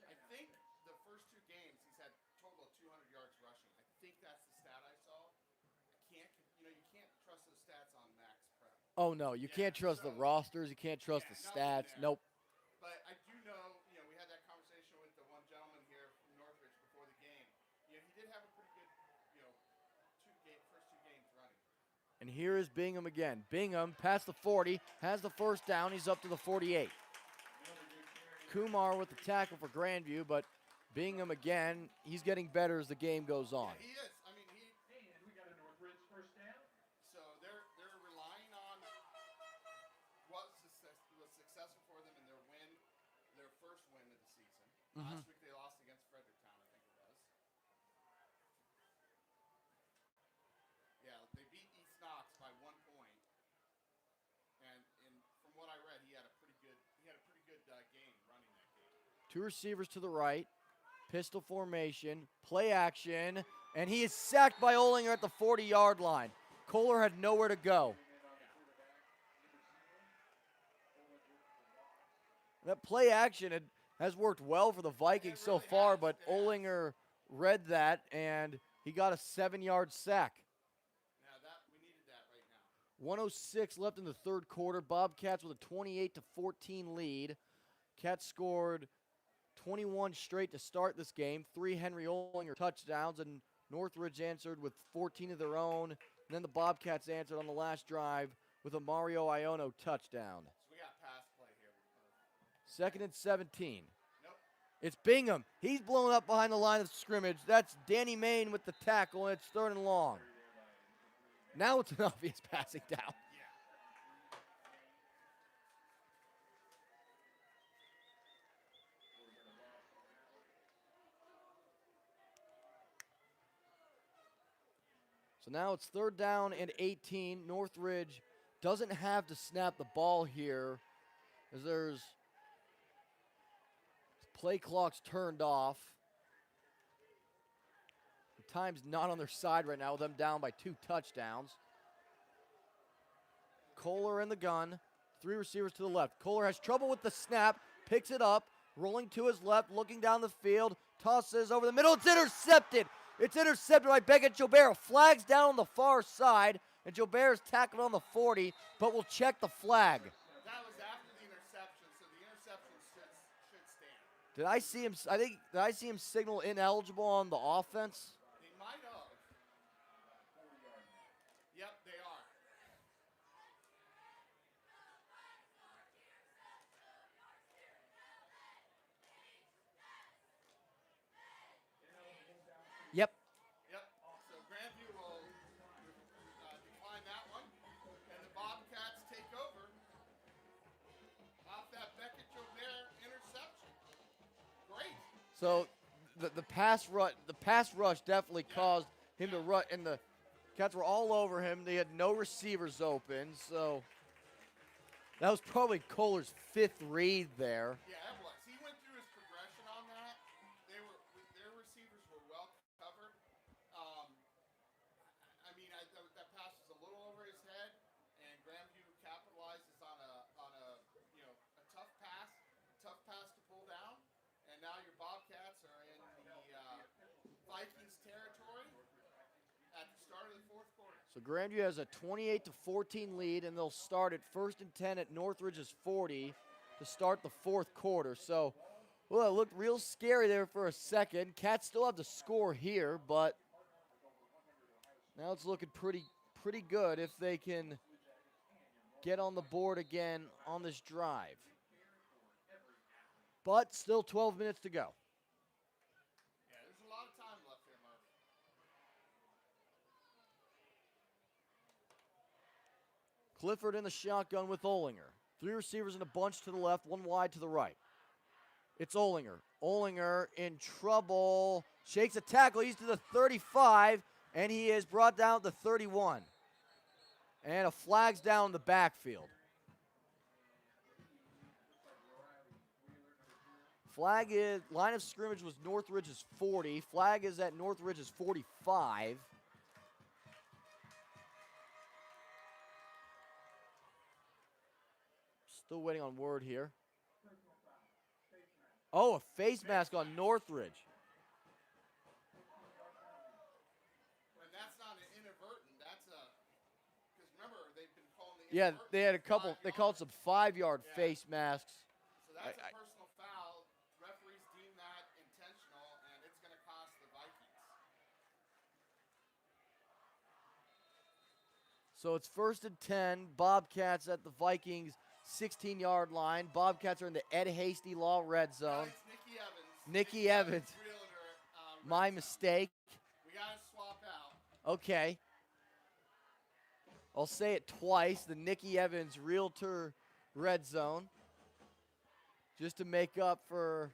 I think the first 2 games he's had a total of 200 yards rushing. I think that's the stat I saw. You can't trust those stats on max prep.
Oh, no, you can't trust the rosters. You can't trust the stats. Nope.
But I do know, we had that conversation with the one gentleman here from Northridge before the game. He did have a pretty good, first 2 games running.
And here is Bingham again. Bingham past the 40, has the first down. He's up to the 48. Kumar with the tackle for Grandview, but Bingham again, he's getting better as the game goes on.
Yeah, he is.
And we got a Northridge first down.
So they're relying on what was successful for them in their first win of the season. Last week they lost against Fredericktown, I think it was. Yeah, they beat East Knox by 1 point. And from what I read, he had a pretty good game running that game.
2 receivers to the right, pistol formation, play action, and he is sacked by Olinger at the 40-yard line. Kohler had nowhere to go. That play action has worked well for the Vikings so far, but Olinger read that, and he got a 7-yard sack.
Yeah, we needed that right now.
106 left in the third quarter. Bobcats with a 28-14 lead. Cats scored 21 straight to start this game. 3 Henry Olinger touchdowns, and Northridge answered with 14 of their own. And then the Bobcats answered on the last drive with a Mario Iono touchdown.
So we got pass play here.
2nd and 17.
Nope.
It's Bingham. He's blown up behind the line of scrimmage. That's Danny Main with the tackle, and it's 3rd and long. Now it's an obvious passing down.
Yeah.
So now it's 3rd down and 18. Northridge doesn't have to snap the ball here as there's play clock's turned off. The time's not on their side right now with them down by 2 touchdowns. Kohler in the gun. 3 receivers to the left. Kohler has trouble with the snap, picks it up, rolling to his left, looking down the field, tosses over the middle. It's intercepted. It's intercepted by Beckett Jobert. Flag's down on the far side, and Jobert is tackled on the 40, but we'll check the flag.
That was after the interception, so the interception should stand.
Did I see him signal ineligible on the offense?
They might have. Yep, they are.
Yep.
Yep. So Grandview will decline that one, and the Bobcats take over off that Beckett Jobert interception. Great.
So the pass rush definitely caused him to run, and the Cats were all over him. They had no receivers open, so that was probably Kohler's 5th read there.
Yeah, it was. He went through his progression on that. Their receivers were well covered. That pass was a little over his head, and Grandview capitalizes on a tough pass to pull down, and now your Bobcats are in the Vikings territory at the start of the 4th quarter.
So Grandview has a 28-14 lead, and they'll start at 1st and 10 at Northridge's 40 to start the 4th quarter. So, well, it looked real scary there for a second. Cats still have to score here, but now it's looking pretty good if they can get on the board again on this drive. But still 12 minutes to go.
Yeah, there's a lot of time left here, Murph.
Clifford in the shotgun with Olinger. 3 receivers in a bunch to the left, 1 wide to the right. It's Olinger. Olinger in trouble. Shakes a tackle. He's to the 35, and he is brought down to 31. And a flag's down the backfield. Flag is, line of scrimmage was Northridge's 40. Flag is at Northridge's 45. Still waiting on word here. Oh, a face mask on Northridge.
And that's not an inadvertent. That's a because remember they've been calling the
Yeah,
inadvertent
they had a couple.
5
They called some 5-yard
Yeah.
face masks.
So that's a personal foul. Referees deem that intentional, and it's going to cost the Vikings.
So it's 1st and 10. Bobcats at the Vikings 16-yard line. Bobcats are in the Ed Hasty Law red zone.
It's Nikki Evans.
Nikki Evans.
Realtor,
My
red zone.
mistake.
We got to swap out.
Okay. I'll say it twice. The Nikki Evans Realtor red zone. Just to make up for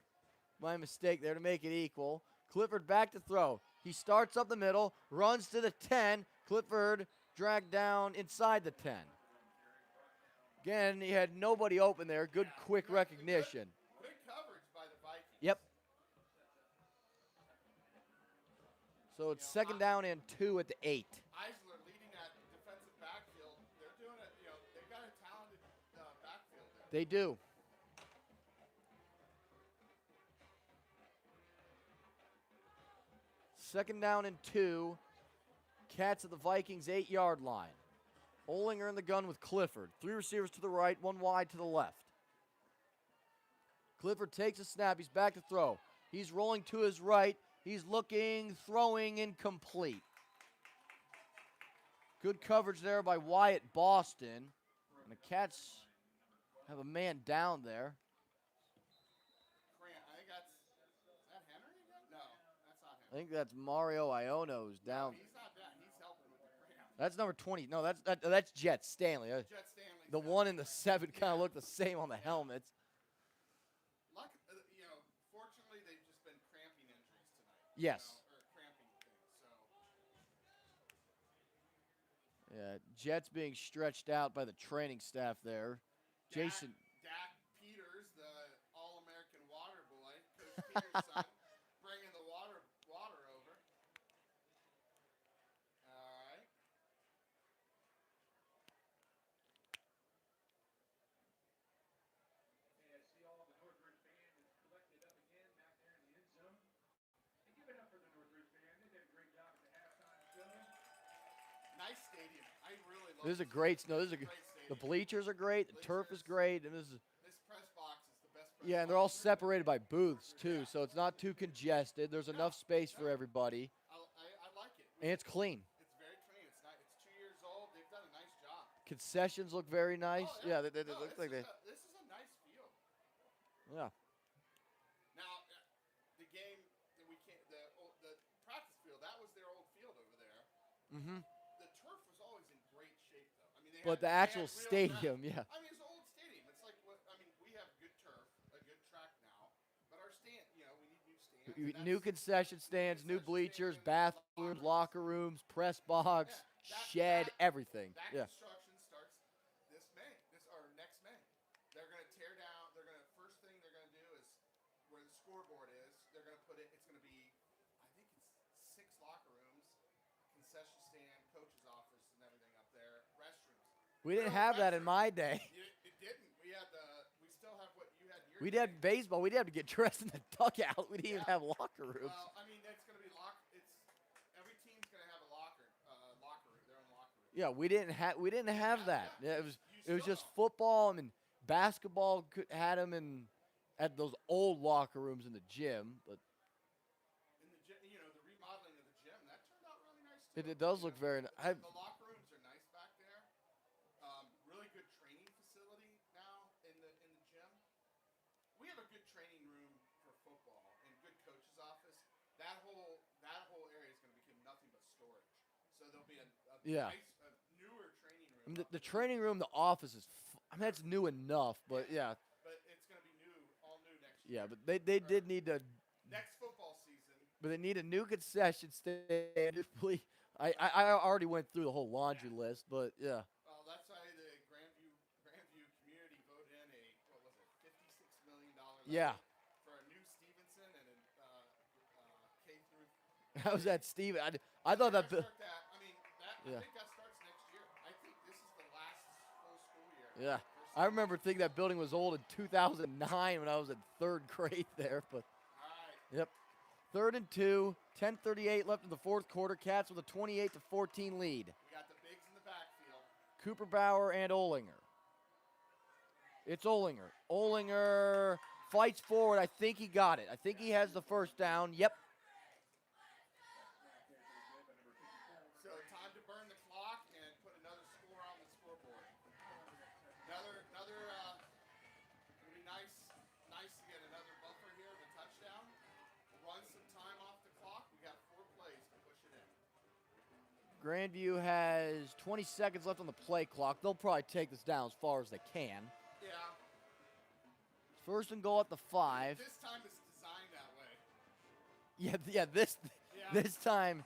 my mistake there, to make it equal. Clifford back to throw. He starts up the middle, runs to the 10. Clifford dragged down inside the 10. Again, he had nobody open there. Good quick recognition.
Good coverage by the Vikings.
Yep. So it's 2nd down and 2 at the 8.
Eisler leading that defensive backfield. They're doing it, they've got a talented backfield there.
They do. Second down and 2. Cats at the Vikings 8-yard line. Olinger in the gun with Clifford. 3 receivers to the right, 1 wide to the left. Clifford takes a snap. He's back to throw. He's rolling to his right. He's looking, throwing, incomplete. Good coverage there by Wyatt Boston. And the Cats have a man down there.
I think is that Henry again? No, that's not
I
Henry.
think that's Mario Iono's down.
He's not that. He's helping with the cramp.
That's number 20. No, that's Jet Stanley.
Jet Stanley.
The 1 and the 7 kind of look the same on the helmets.
Fortunately, they've just been cramping injuries tonight.
Yes.
Or cramping things. So
Yeah, Jets being stretched out by the training staff there. Jason.
Dak Peters, the All-American water boy, Coach Peters' son, bringing the water over. All right.
And I see all the Northridge band is collected up again back there in the end zone. And give it up for the Northridge band. They did a great job at the halftime show.
Nice stadium. I really love
This is a great snow. This is
great
the
stadium.
bleachers are great. The turf is great, and this is
This press box is the best press
yeah, and they're all
box.
separated by booths too, so it's not too congested. There's enough space for everybody,
I like it.
and it's clean.
It's very clean. It's not. It's 2 years old. They've done a nice job.
Concessions look very nice.
Oh,
Yeah, they
No,
look like they.
This is a nice field.
Yeah.
Now, the game that we can't, the practice field, that was their old field over there.
Mm-hmm.
The turf was always in great shape, though. I mean,
But the actual stadium, yeah.
I mean, it's an old stadium. It's like what I mean. We have good turf, a good track now, but our stand, we need new stands. and
New
that's-
concession stands, new
concession
bleachers,
stand,
bathrooms, locker rooms, press box, shed, everything.
That
Yeah.
construction starts this May, next May. They're going to tear down. First thing they're going to do is where the scoreboard is. They're going to put it. It's going to be, I think it's 6 locker rooms, concession stand, coach's office, and everything up there. Restrooms.
We didn't have that in my day.
It didn't. We still have what you had in your
We
day.
had baseball. We'd have to get dressed in the dugout. We didn't even have locker rooms.
Well, I mean, it's going to be every team's going to have a locker room, their own locker room.
Yeah, we didn't have that. Yeah, it was
You
just
still
football. I mean, basketball had them at those old locker rooms in the gym, but
In the gym, the remodeling of the gym, that turned out really nice too.
it does look very nice.
The locker rooms are nice back there. Really good training facility now in the gym. We have a good training room for football and good coach's office. That whole area is going to become nothing but storage. So there'll be a
Yeah.
nice, newer training room.
I mean, the training room, the office is. I mean, that's new enough, but yeah.
But it's going to be all new next
Yeah, but they did need to,
Next football season.
but they need a new concession stand. I already went through the whole laundry list, but yeah.
Well, that's why the Grandview community voted in a what was it, $56 million
Yeah.
for a new Stevenson and a K through.
How's that, Steve? I thought that.
I mean,
Yeah.
I think that starts next year. I think this is the last full school year.
Yeah.
for
I remember thinking that building was old in 2009 when I was in 3rd grade there, but
All right.
yep. 3rd and 2, 10:38 left in the 4th quarter. Cats with a 28-14 lead.
We got the bigs in the backfield.
Cooper Bauer and Olinger. It's Olinger. Olinger fights forward. I think he got it. I think he has the first down. Yep.
So time to burn the clock and put another score on the scoreboard. It'll be nice to get another buffer here of a touchdown. We'll run some time off the clock. We got 4 plays to push it in.
Grandview has 20 seconds left on the play clock. They'll probably take this down as far as they can.
Yeah.
First and goal at the 5.
This time it's designed that way.
Yeah. This time,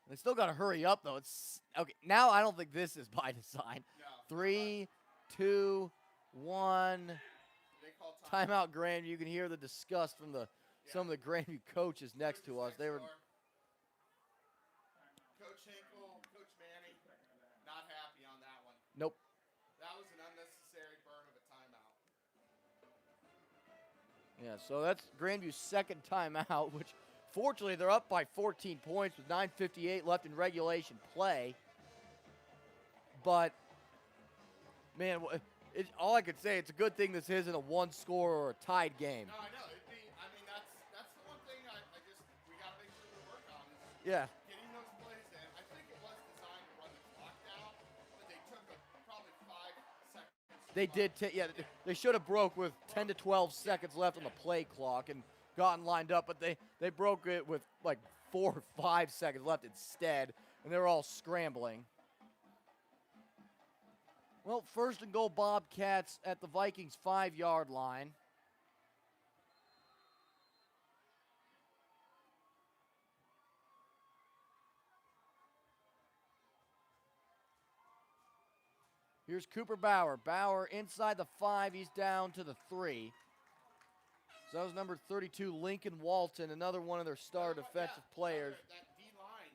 they still got to hurry up though. It's okay. Now I don't think this is by design.
No.
3, 2, 1.
They call time.
Timeout, Grandview. You can hear the disgust from some of the Grandview coaches next to us. They were.
Coach Hinkle, Coach Manny, not happy on that one.
Nope.
That was an unnecessary burn of a timeout.
Yeah, so that's Grandview's second timeout, which fortunately they're up by 14 points with 9:58 left in regulation play. But, man, all I could say, it's a good thing this isn't a one-score or a tied game.
No, I know. That's the one thing we got to make sure we work on is
Yeah.
getting those plays in. I think it was designed to run the clock down, but they took probably 5 seconds.
They did, they should have broke with 10 to 12 seconds left on the play clock and gotten lined up, but they broke it with like 4 or 5 seconds left instead, and they were all scrambling. Well, first and goal, Bobcats at the Vikings 5-yard line. Here's Cooper Bauer. Bauer inside the 5. He's down to the 3. So that was number 32, Lincoln Walton, another one of their star defensive players.
That D-line,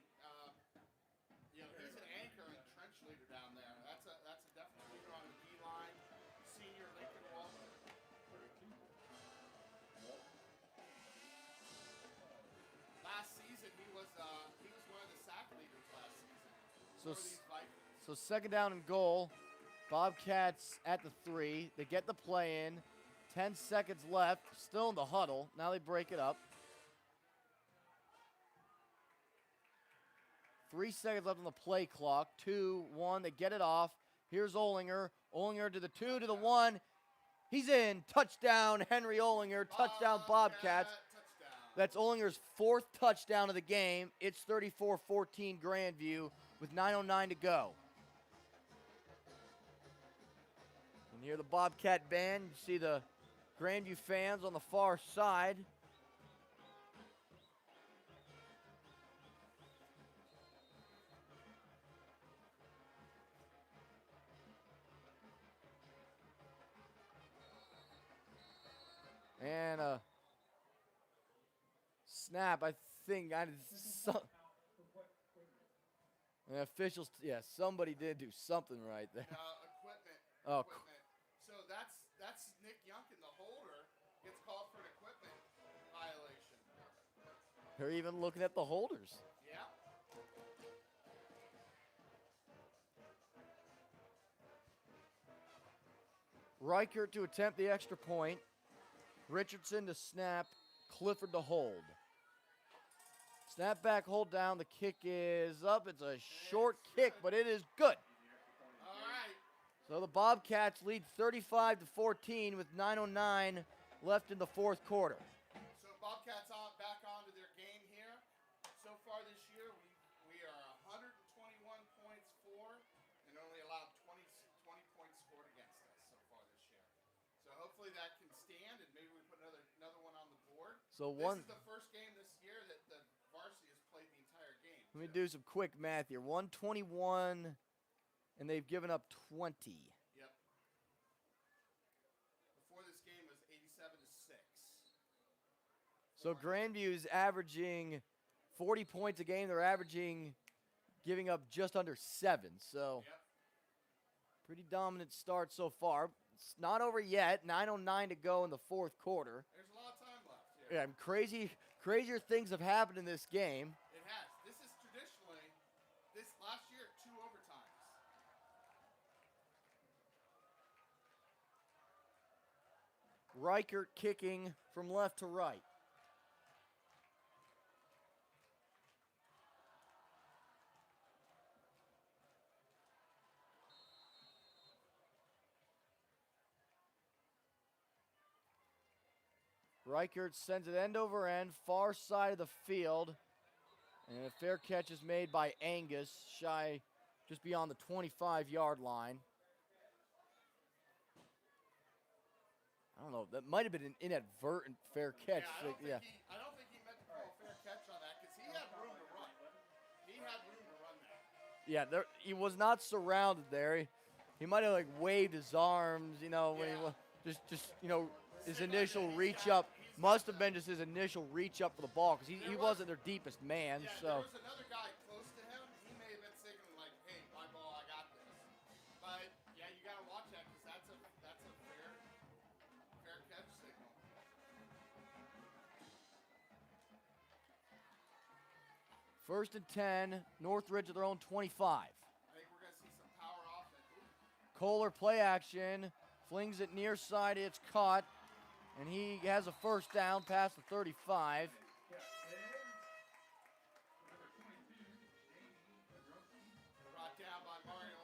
he's an anchor and trench leader down there. That's a definite leader on the D-line. Senior Lincoln Walton. Last season, he was one of the sack leaders last season.
So second down and goal. Bobcats at the 3. They get the play in. 10 seconds left. Still in the huddle. Now they break it up. 3 seconds left on the play clock. 2, 1. They get it off. Here's Olinger. Olinger to the 2, to the 1. He's in. Touchdown, Henry Olinger. Touchdown, Bobcats.
Touchdown.
That's Olinger's 4th touchdown of the game. It's 34-14 Grandview with 9:09 to go. And hear the Bobcat band. You see the Grandview fans on the far side. And a snap, I think. The officials, somebody did do something right there.
Equipment.
Oh,
Equipment. So that's Nick Youngkin, the holder, gets called for an equipment violation.
They're even looking at the holders.
Yeah.
Reichert to attempt the extra point. Richardson to snap. Clifford to hold. Snap back, hold down. The kick is up. It's a short kick, but it is good.
All right.
So the Bobcats lead 35-14 with 9:09 left in the 4th quarter.
So Bobcats back onto their game here. So far this year, we are 121 points for and only allowed 20 points scored against us so far this year. So hopefully that can stand, and maybe we put another one
So
This is the first game this year that the varsity has played the entire game.
Let me do some quick math here. 121, and they've given up 20.
Yep. Before this game was 87-6.
So Grandview's averaging 40 points a game. They're giving up just under 7. So
Yep.
pretty dominant start so far. It's not over yet. 9:09 to go in the fourth quarter.
There's a lot of time left here.
Yeah, and crazier things have happened in this game.
It has. This is traditionally, this last year, 2 overtimes.
Reichert kicking from left to right. Reichert sends it end over end, far side of the field. And a fair catch is made by Angus, shy just beyond the 25-yard line. I don't know, that might have been an inadvertent fair catch.
I don't think he meant to call a fair catch on that because he had room to run. He had room to run that.
Yeah, he was not surrounded there. He might have waved his arms, when he just his initial reach up must have been just his initial reach up for the ball because he wasn't their deepest man.
Yeah,
So
there was another guy close to him. He may have been signaling like, "Hey, my ball, I got this." But yeah, you got to watch that because that's a fair catch signal.
First and 10, Northridge at their own 25.
I think we're going to see some power offense.
Kohler play action, flings it near side, it's caught, and he has a first down past the 35.
Brought down by Mario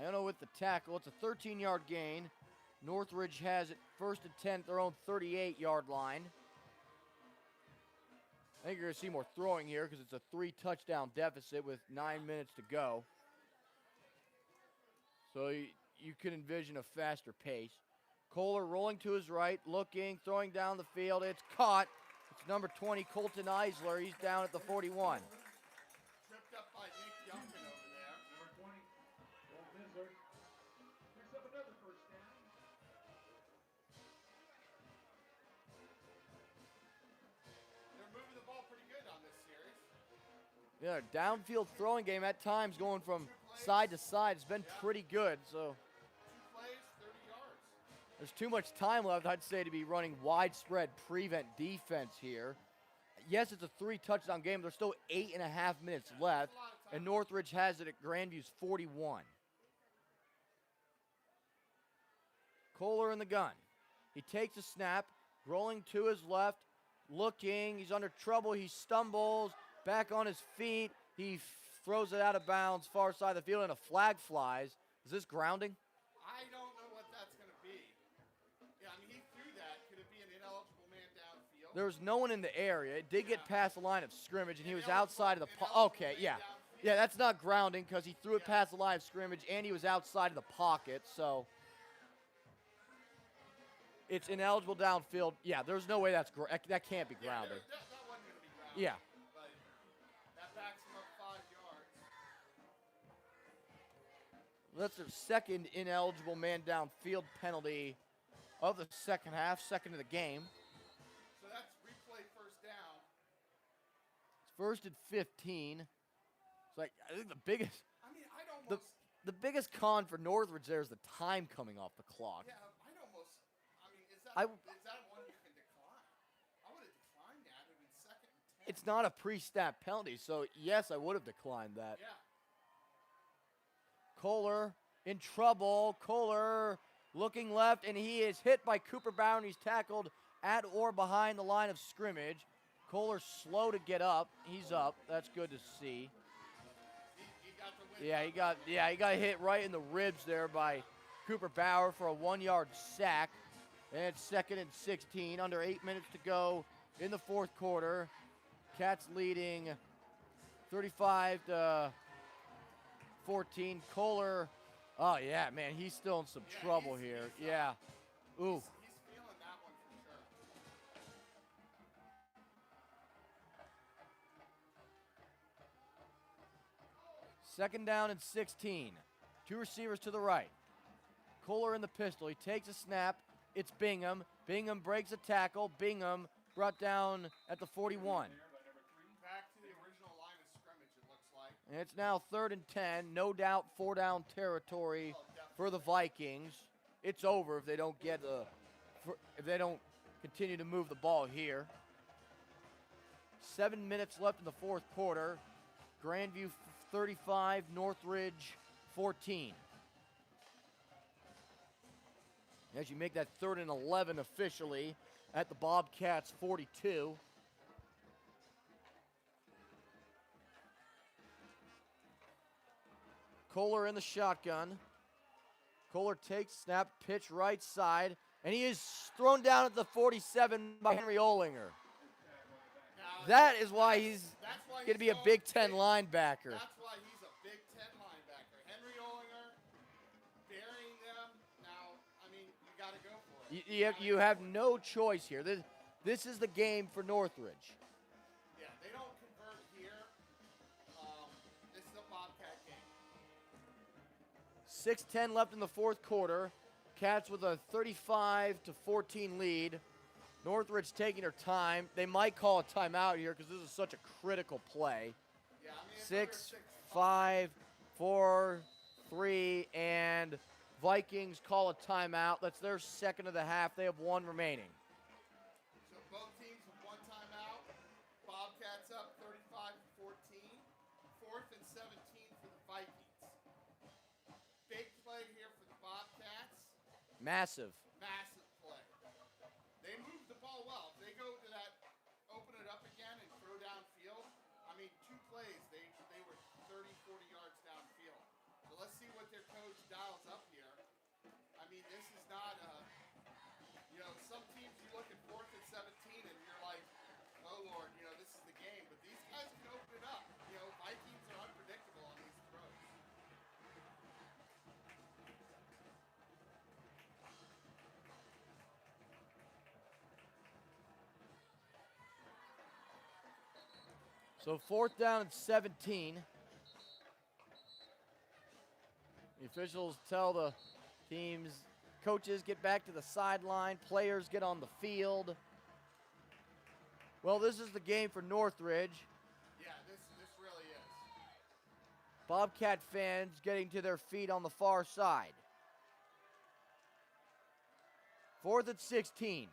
Iono.
Iono with the tackle. It's a 13-yard gain. Northridge has it first and 10 at their own 38-yard line. I think you're going to see more throwing here because it's a 3-touchdown deficit with 9 minutes to go. So you can envision a faster pace. Kohler rolling to his right, looking, throwing down the field. It's caught. It's number 20, Colton Eisler. He's down at the 41.
Tripped up by Nick Youngkin over there.
Number 20, Old Mizler. Picks up another first down.
They're moving the ball pretty good on this series.
Yeah, downfield throwing game at times going from side to side. It's been pretty good. So
2 plays, 30 yards.
there's too much time left, I'd say, to be running widespread prevent defense here. Yes, it's a 3-touchdown game. There's still 8.5 minutes left, and Northridge has it at Grandview's 41. Kohler in the gun. He takes a snap, rolling to his left, looking. He's under trouble. He stumbles, back on his feet. He throws it out of bounds, far side of the field, and a flag flies. Is this grounding?
I don't know what that's going to be. Yeah, I mean, he threw that. Could it be an ineligible man downfield?
There was no one in the area. It did get past the line of scrimmage, and he was outside of the okay, yeah. Yeah, that's not grounding because he threw it past the line of scrimmage, and he was outside of the pocket, so it's ineligible downfield. Yeah, there's no way that can't be grounding.
That wasn't going to be grounding.
Yeah.
But that backs him up 5 yards.
That's their second ineligible man downfield penalty of the second half, second of the game.
So that's replay first down.
It's first and 15. It's like, I think the biggest
I mean, I'd almost.
the biggest con for Northridge there is the time coming off the clock.
Yeah, I'd almost. I mean, is that
I-
one you can decline? I would have declined that. It would be second and 10.
It's not a pre-snap penalty, so yes, I would have declined that.
Yeah.
Kohler in trouble. Kohler looking left, and he is hit by Cooper Bauer, and he's tackled at or behind the line of scrimmage. Kohler slow to get up. He's up. That's good to see.
He got the win.
He got hit right in the ribs there by Cooper Bauer for a 1-yard sack. And it's second and 16, under 8 minutes to go in the fourth quarter. Cats leading 35-14. Kohler, oh yeah, man, he's still in some trouble here. Yeah. Ooh.
He's feeling that one for sure.
Second down and 16. Two receivers to the right. Kohler in the pistol. He takes a snap. It's Bingham. Bingham breaks a tackle. Bingham brought down at the 41.
Back to the original line of scrimmage, it looks like.
And it's now 3rd and 10. No doubt 4-down territory for the Vikings. It's over if they don't continue to move the ball here. 7 minutes left in the fourth quarter. Grandview 35, Northridge 14. As you make that 3rd and 11 officially at the Bobcats 42. Kohler in the shotgun. Kohler takes snap, pitch right side, and he is thrown down at the 47 by Henry Olinger. That is why he's going to be a Big Ten linebacker.
That's why he's a Big Ten linebacker. Henry Olinger burying them. Now, I mean, you got to go for it.
You have no choice here. This is the game for Northridge.
Yeah, they don't convert here. This is a Bobcat game.
6:10 left in the fourth quarter. Cats with a 35-14 lead. Northridge taking their time. They might call a timeout here because this is such a critical play.
Yeah, I mean,
6, 5, 4, 3, and Vikings call a timeout. That's their second of the half. They have one remaining.
So both teams with one timeout. Bobcats up 35-14. 4th and 17 for the Vikings. Big play here for the Bobcats.
Massive.
Massive play. They move the ball well. If they go to that, open it up again and throw downfield, I mean, 2 plays, they were 30, 40 yards downfield. So let's see what their coach dials up here. I mean, this is not some teams you look at 4th and 17 and you're like, oh, Lord, this is the game. But these guys can open it up. Vikings are unpredictable on these throws.
So 4th down and 17. The officials tell the teams, coaches get back to the sideline, players get on the field. Well, this is the game for Northridge.
Yeah, this really is.
Bobcat fans getting to their feet on the far side. 4th and 16.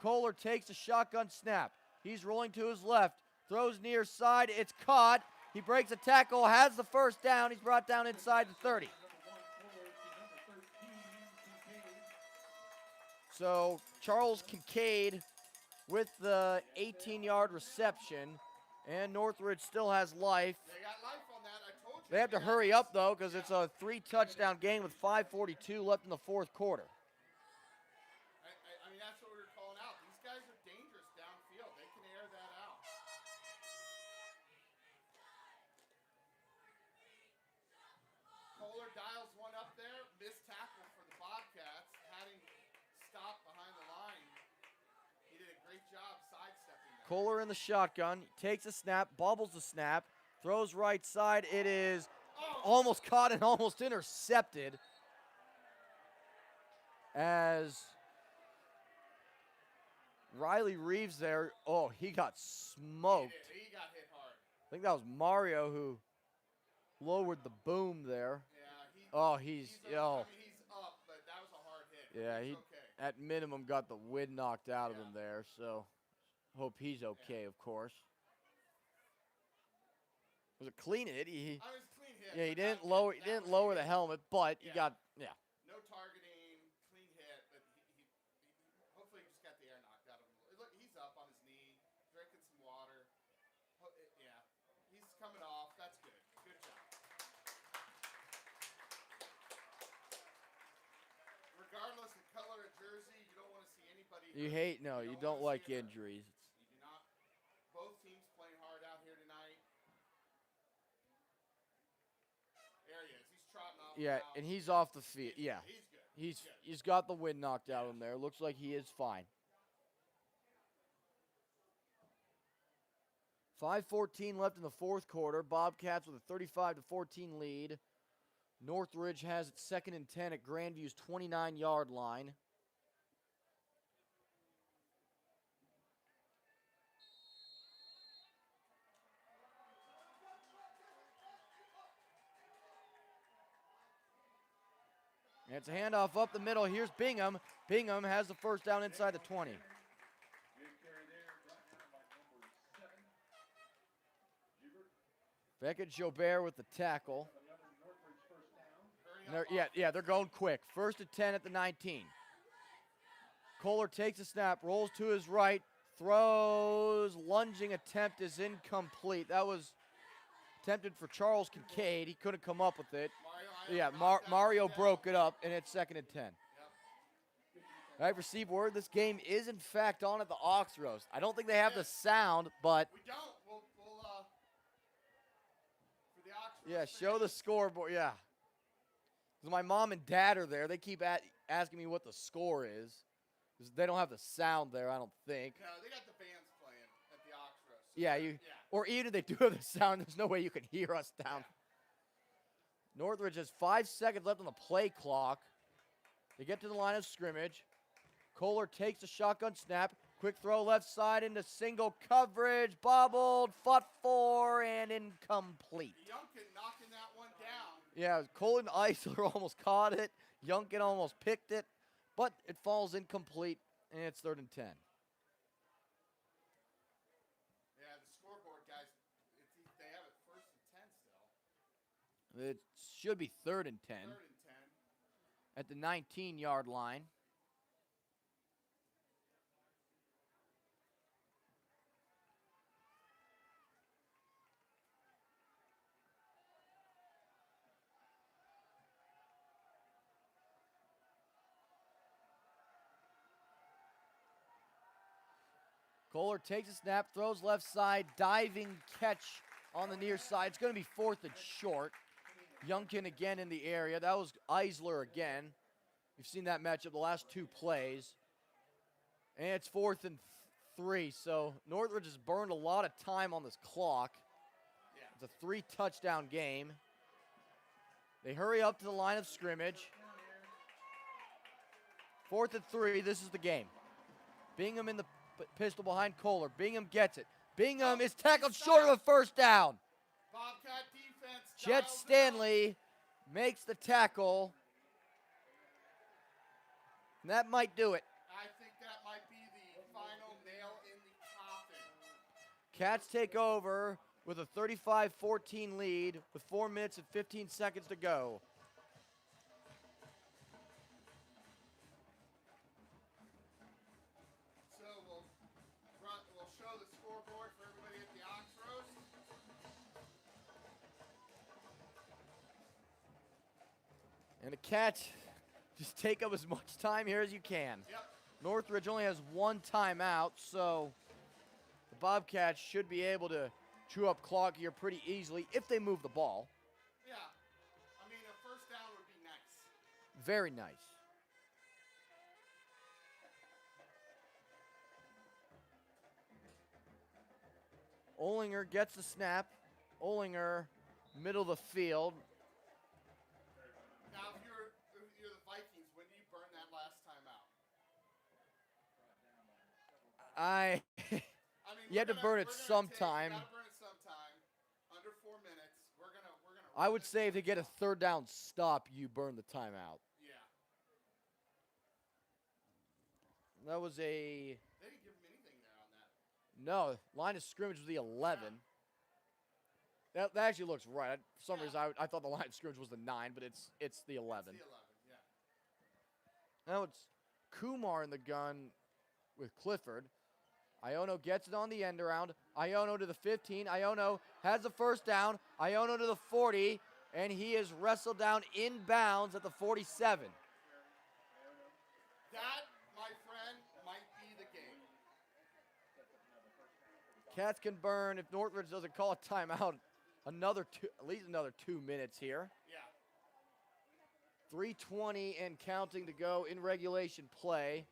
Kohler takes a shotgun snap. He's rolling to his left. Throws near side. It's caught. He breaks a tackle. Has the first down. He's brought down inside the 30. So Charles Kincaid with the 18-yard reception. And Northridge still has life.
They got life on that. I told you.
They have to hurry up, though, because it's a 3-touchdown game with 5:42 left in the fourth quarter.
I mean, that's what we were calling out. These guys are dangerous downfield. They can air that out. Kohler dials one up there. Missed tackle for the Bobcats. Had him stop behind the line. He did a great job sidestepping that.
Kohler in the shotgun. Takes a snap, bobbles the snap, throws right side. It is almost caught and almost intercepted as Riley Reeves there. Oh, he got smoked.
He got hit hard.
I think that was Mario who lowered the boom there.
Yeah,
he's
he's up, but that was a hard hit.
Yeah,
He's
he
okay.
at minimum got the wind knocked out of him there. So hope he's okay, of course. It was a clean hit.
I was clean hit.
Yeah, he
but
didn't lower the helmet, but he got
no targeting, clean hit, but he hopefully he just got the air knocked out of him. Look, he's up on his knee, drinking some water. Yeah, he's coming off. That's good. Good job. Regardless of color of jersey, you don't want to see anybody.
You don't like injuries.
You do not. Both teams playing hard out here tonight. There he is. He's trotting off.
Yeah,
now.
and he's off the field. Yeah.
He's good.
He's got the wind knocked out of him there. Looks like he is fine. 5:14 left in the fourth quarter. Bobcats with a 35-14 lead. Northridge has it 2nd and 10 at Grandview's 29-yard line. And it's a handoff up the middle. Here's Bingham. Bingham has the first down inside the 20.
Good carry there, brought down by number 7. Hubert.
Beckett Jobert with the tackle.
Another Northridge first down.
And they're going quick. 1st and 10 at the 19. Kohler takes a snap, rolls to his right, throws, lunging attempt is incomplete. That was attempted for Charles Kincaid. He couldn't come up with it. Mario broke it up, and it's 2nd and 10. I've received word this game is, in fact, on at the Ox Roast. I don't think they have the sound, but...
We don't. We'll for the Ox Roast
Yeah, show the scoreboard, yeah. Because my mom and dad are there. They keep asking me what the score is. Because they don't have the sound there, I don't think.
No, they got the bands playing at the Ox Roast.
Yeah, or even if they do have the sound, there's no way you can hear us down. Northridge has 5 seconds left on the play clock. They get to the line of scrimmage. Kohler takes a shotgun snap. Quick throw left side into single coverage. Bobbled, fought for, and incomplete.
Youngkin knocking that one down.
Yeah, Colin Eisler almost caught it. Youngkin almost picked it. But it falls incomplete, and it's 3rd and 10.
Yeah, the scoreboard, guys, they have it 1st and 10 still.
It should be 3rd and 10
3rd and 10.
at the 19-yard line. Kohler takes a snap, throws left side, diving catch on the near side. It's going to be 4th and short. Youngkin again in the area. That was Eisler again. You've seen that matchup the last 2 plays. And it's 4th and 3. So Northridge has burned a lot of time on this clock.
Yeah.
It's a 3-touchdown game. They hurry up to the line of scrimmage. 4th and 3. This is the game. Bingham in the pistol behind Kohler. Bingham gets it. Bingham is tackled short of a first down.
Bobcat defense.
Jet Stanley makes the tackle. And that might do it.
I think that might be the final nail in the coffin.
Cats take over with a 35-14 lead with 4 minutes and 15 seconds to go.
So we'll show the scoreboard for everybody at the Ox Roast.
And the Cats just take up as much time here as you can.
Yep.
Northridge only has 1 timeout, so the Bobcats should be able to chew up clock here pretty easily if they move the ball.
Yeah. I mean, a first down would be nice.
Very nice. Olinger gets the snap. Olinger, middle of the field.
Now, if you're the Vikings, when do you burn that last time out?
I
mean,
you had to burn it sometime.
You gotta burn it sometime. Under 4 minutes. We're gonna.
I would say if they get a 3rd down stop, you burn the timeout.
Yeah.
That was a
They didn't give him anything there on that.
no. Line of scrimmage was the 11. That actually looks right. For some reason, I thought the line of scrimmage was the 9, but it's the 11.
It's the 11. Yeah.
Now it's Kumar in the gun with Clifford. Iono gets it on the end around. Iono to the 15. Iono has the first down. Iono to the 40, and he is wrestled down inbounds at the 47.
That, my friend, might be the game.
Cats can burn if Northridge doesn't call a timeout. At least another 2 minutes here.
Yeah.
3:20 and counting to go in regulation play.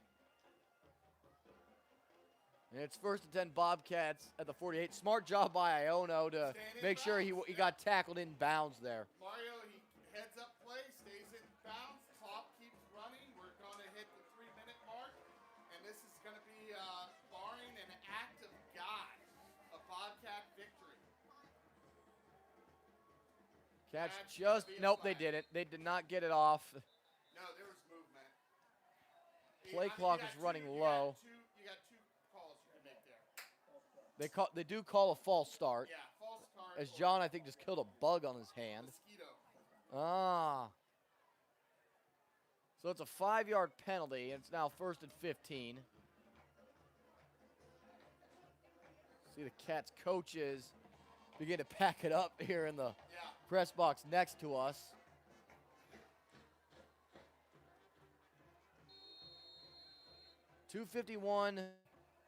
And it's first and 10 Bobcats at the 48. Smart job by Iono to make sure he got tackled in bounds there.
Mario, he heads up play, stays in bounds, clock keeps running. We're going to hit the 3-minute mark, and this is going to be, barring an act of God, a Bobcat victory.
Cats
That's
just,
gonna be a
nope, they
flag.
didn't. They did not get it off.
No, there was movement.
Play clock is running low.
You got two calls you can make there.
They do call a false start.
Yeah, false start.
As
or
John, I think, just killed a bug on his hand.
Mosquito.
Ah. So it's a 5-yard penalty, and it's now first and 15. See the Cats coaches begin to pack it up here in the
Yeah.
press box next to us. .251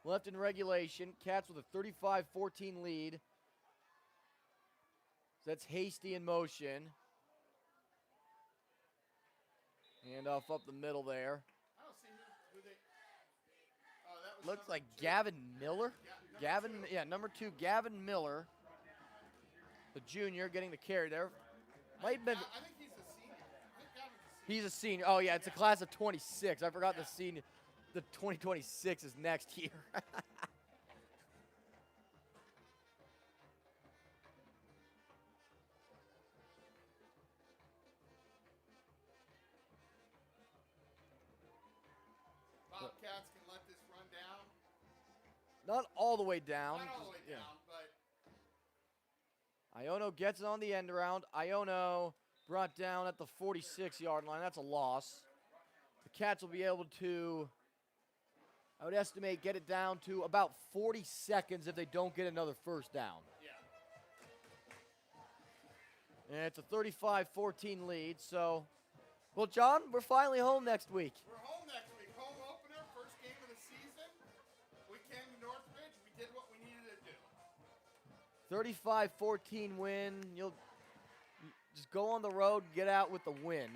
left in regulation. Cats with a 35-14 lead. So that's Hasty in motion. Handoff up the middle there.
I don't see who they. Oh, that was
Looks
number
like
2.
Gavin Miller.
Yeah, number 2.
Number 2, Gavin Miller, the junior, getting the carry there. Might have been.
I think he's a senior. I think Gavin's a senior.
He's a senior. Oh yeah, it's a class of 26. I forgot the senior. The 2026 is next year.
Bobcats can let this run down.
Not all the way down.
Not all the way
Yeah.
down, but
Iono gets it on the end around. Iono brought down at the 46-yard line. That's a loss. The Cats will be able to, I would estimate, get it down to about 40 seconds if they don't get another first down.
yeah.
And it's a 35-14 lead. So, well, John, we're finally home next week.
We're home next week. Home opener, first game of the season. We came to Northridge. We did what we needed to do.
35-14 win. You'll just go on the road, get out with the win.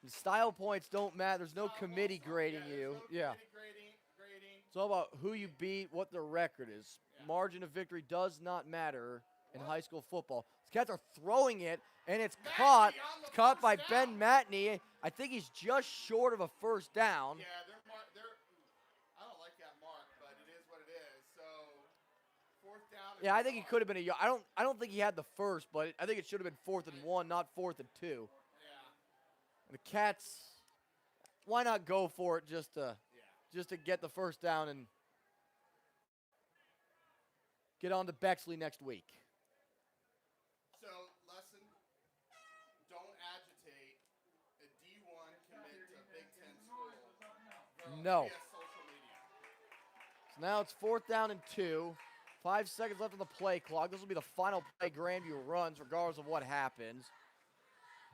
The style points don't matter. There's no committee grading
there's
you.
no
Yeah.
committee grading.
It's all about who you beat, what their record is.
Yeah.
Margin of victory does not matter in high school football. These Cats are throwing it, and it's
Matney
caught.
on the
It's caught by
first
Ben
down.
Matney. I think he's just short of a first down.
Yeah, I don't like that mark, but it is what it is. So, fourth down.
Yeah, I think he could have been I don't think he had the first, but I think it should have been 4th and 1, not 4th and 2.
Yeah,
And the Cats, why not go for it just to
yeah.
get the first down and get on to Bexley next week?
So, lesson, don't agitate a D1 commit to a Big Ten school.
No.
Via social media.
So now it's 4th down and 2. 5 seconds left on the play clock. This will be the final play Grandview runs, regardless of what happens.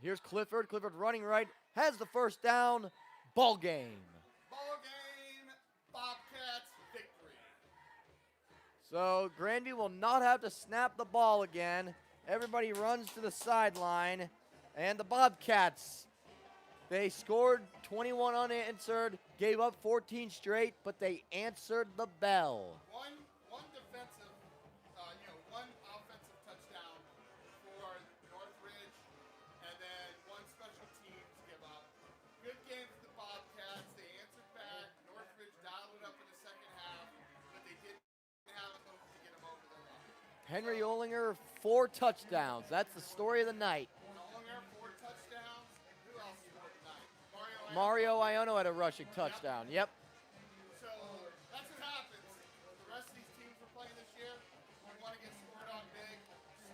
Here's Clifford. Clifford running right, has the first down. Ball game.
Ball game, Bobcats victory.
So Grandview will not have to snap the ball again. Everybody runs to the sideline. And the Bobcats, they scored 21 unanswered, gave up 14 straight, but they answered the bell.
One defensive, one offensive touchdown for Northridge, and then one special teams give up. Good game for the Bobcats. They answered back. Northridge dialed it up in the second half, but they didn't have enough to get them over the line.
Henry Olinger, 4 touchdowns. That's the story of the night.
Olinger, 4 touchdowns. Who else scored tonight?
Mario Iono had a rushing touchdown. Yep.
So that's what happens. The rest of these teams we're playing this year, we want to get scored on big.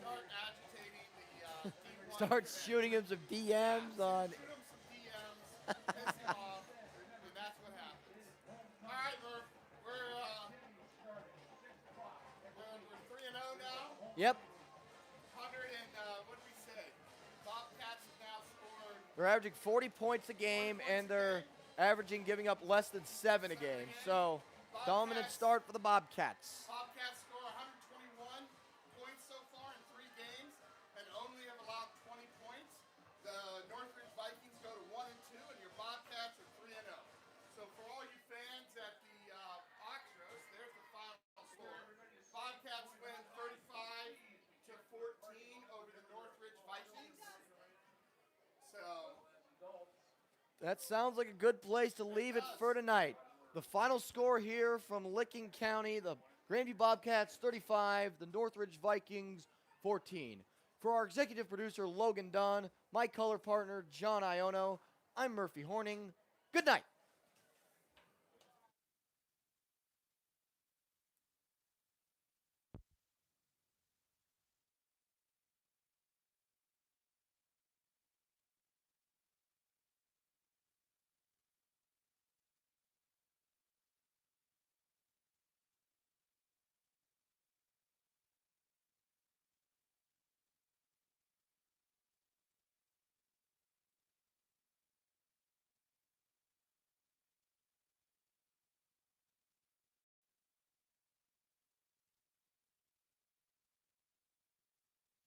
Start agitating the D1.
Start shooting him some DMs on.
Shoot him some DMs, piss him off, and that's what happens. All right, we're 3-0 now.
Yep.
100 and what did we say? Bobcats have now scored.
They're averaging 40 points a game, and they're averaging giving up less than 7 a game. So, dominant start for the Bobcats.
Bobcats score 121 points so far in 3 games, and only have allowed 20 points. The Northridge Vikings So,
That sounds like a good place to leave it for tonight. The final score here from Licking County, the Grandview Bobcats 35, the Northridge Vikings 14. For our executive producer, Logan Dunn, my color partner, John Iono, I'm Murphy Horning. Good night.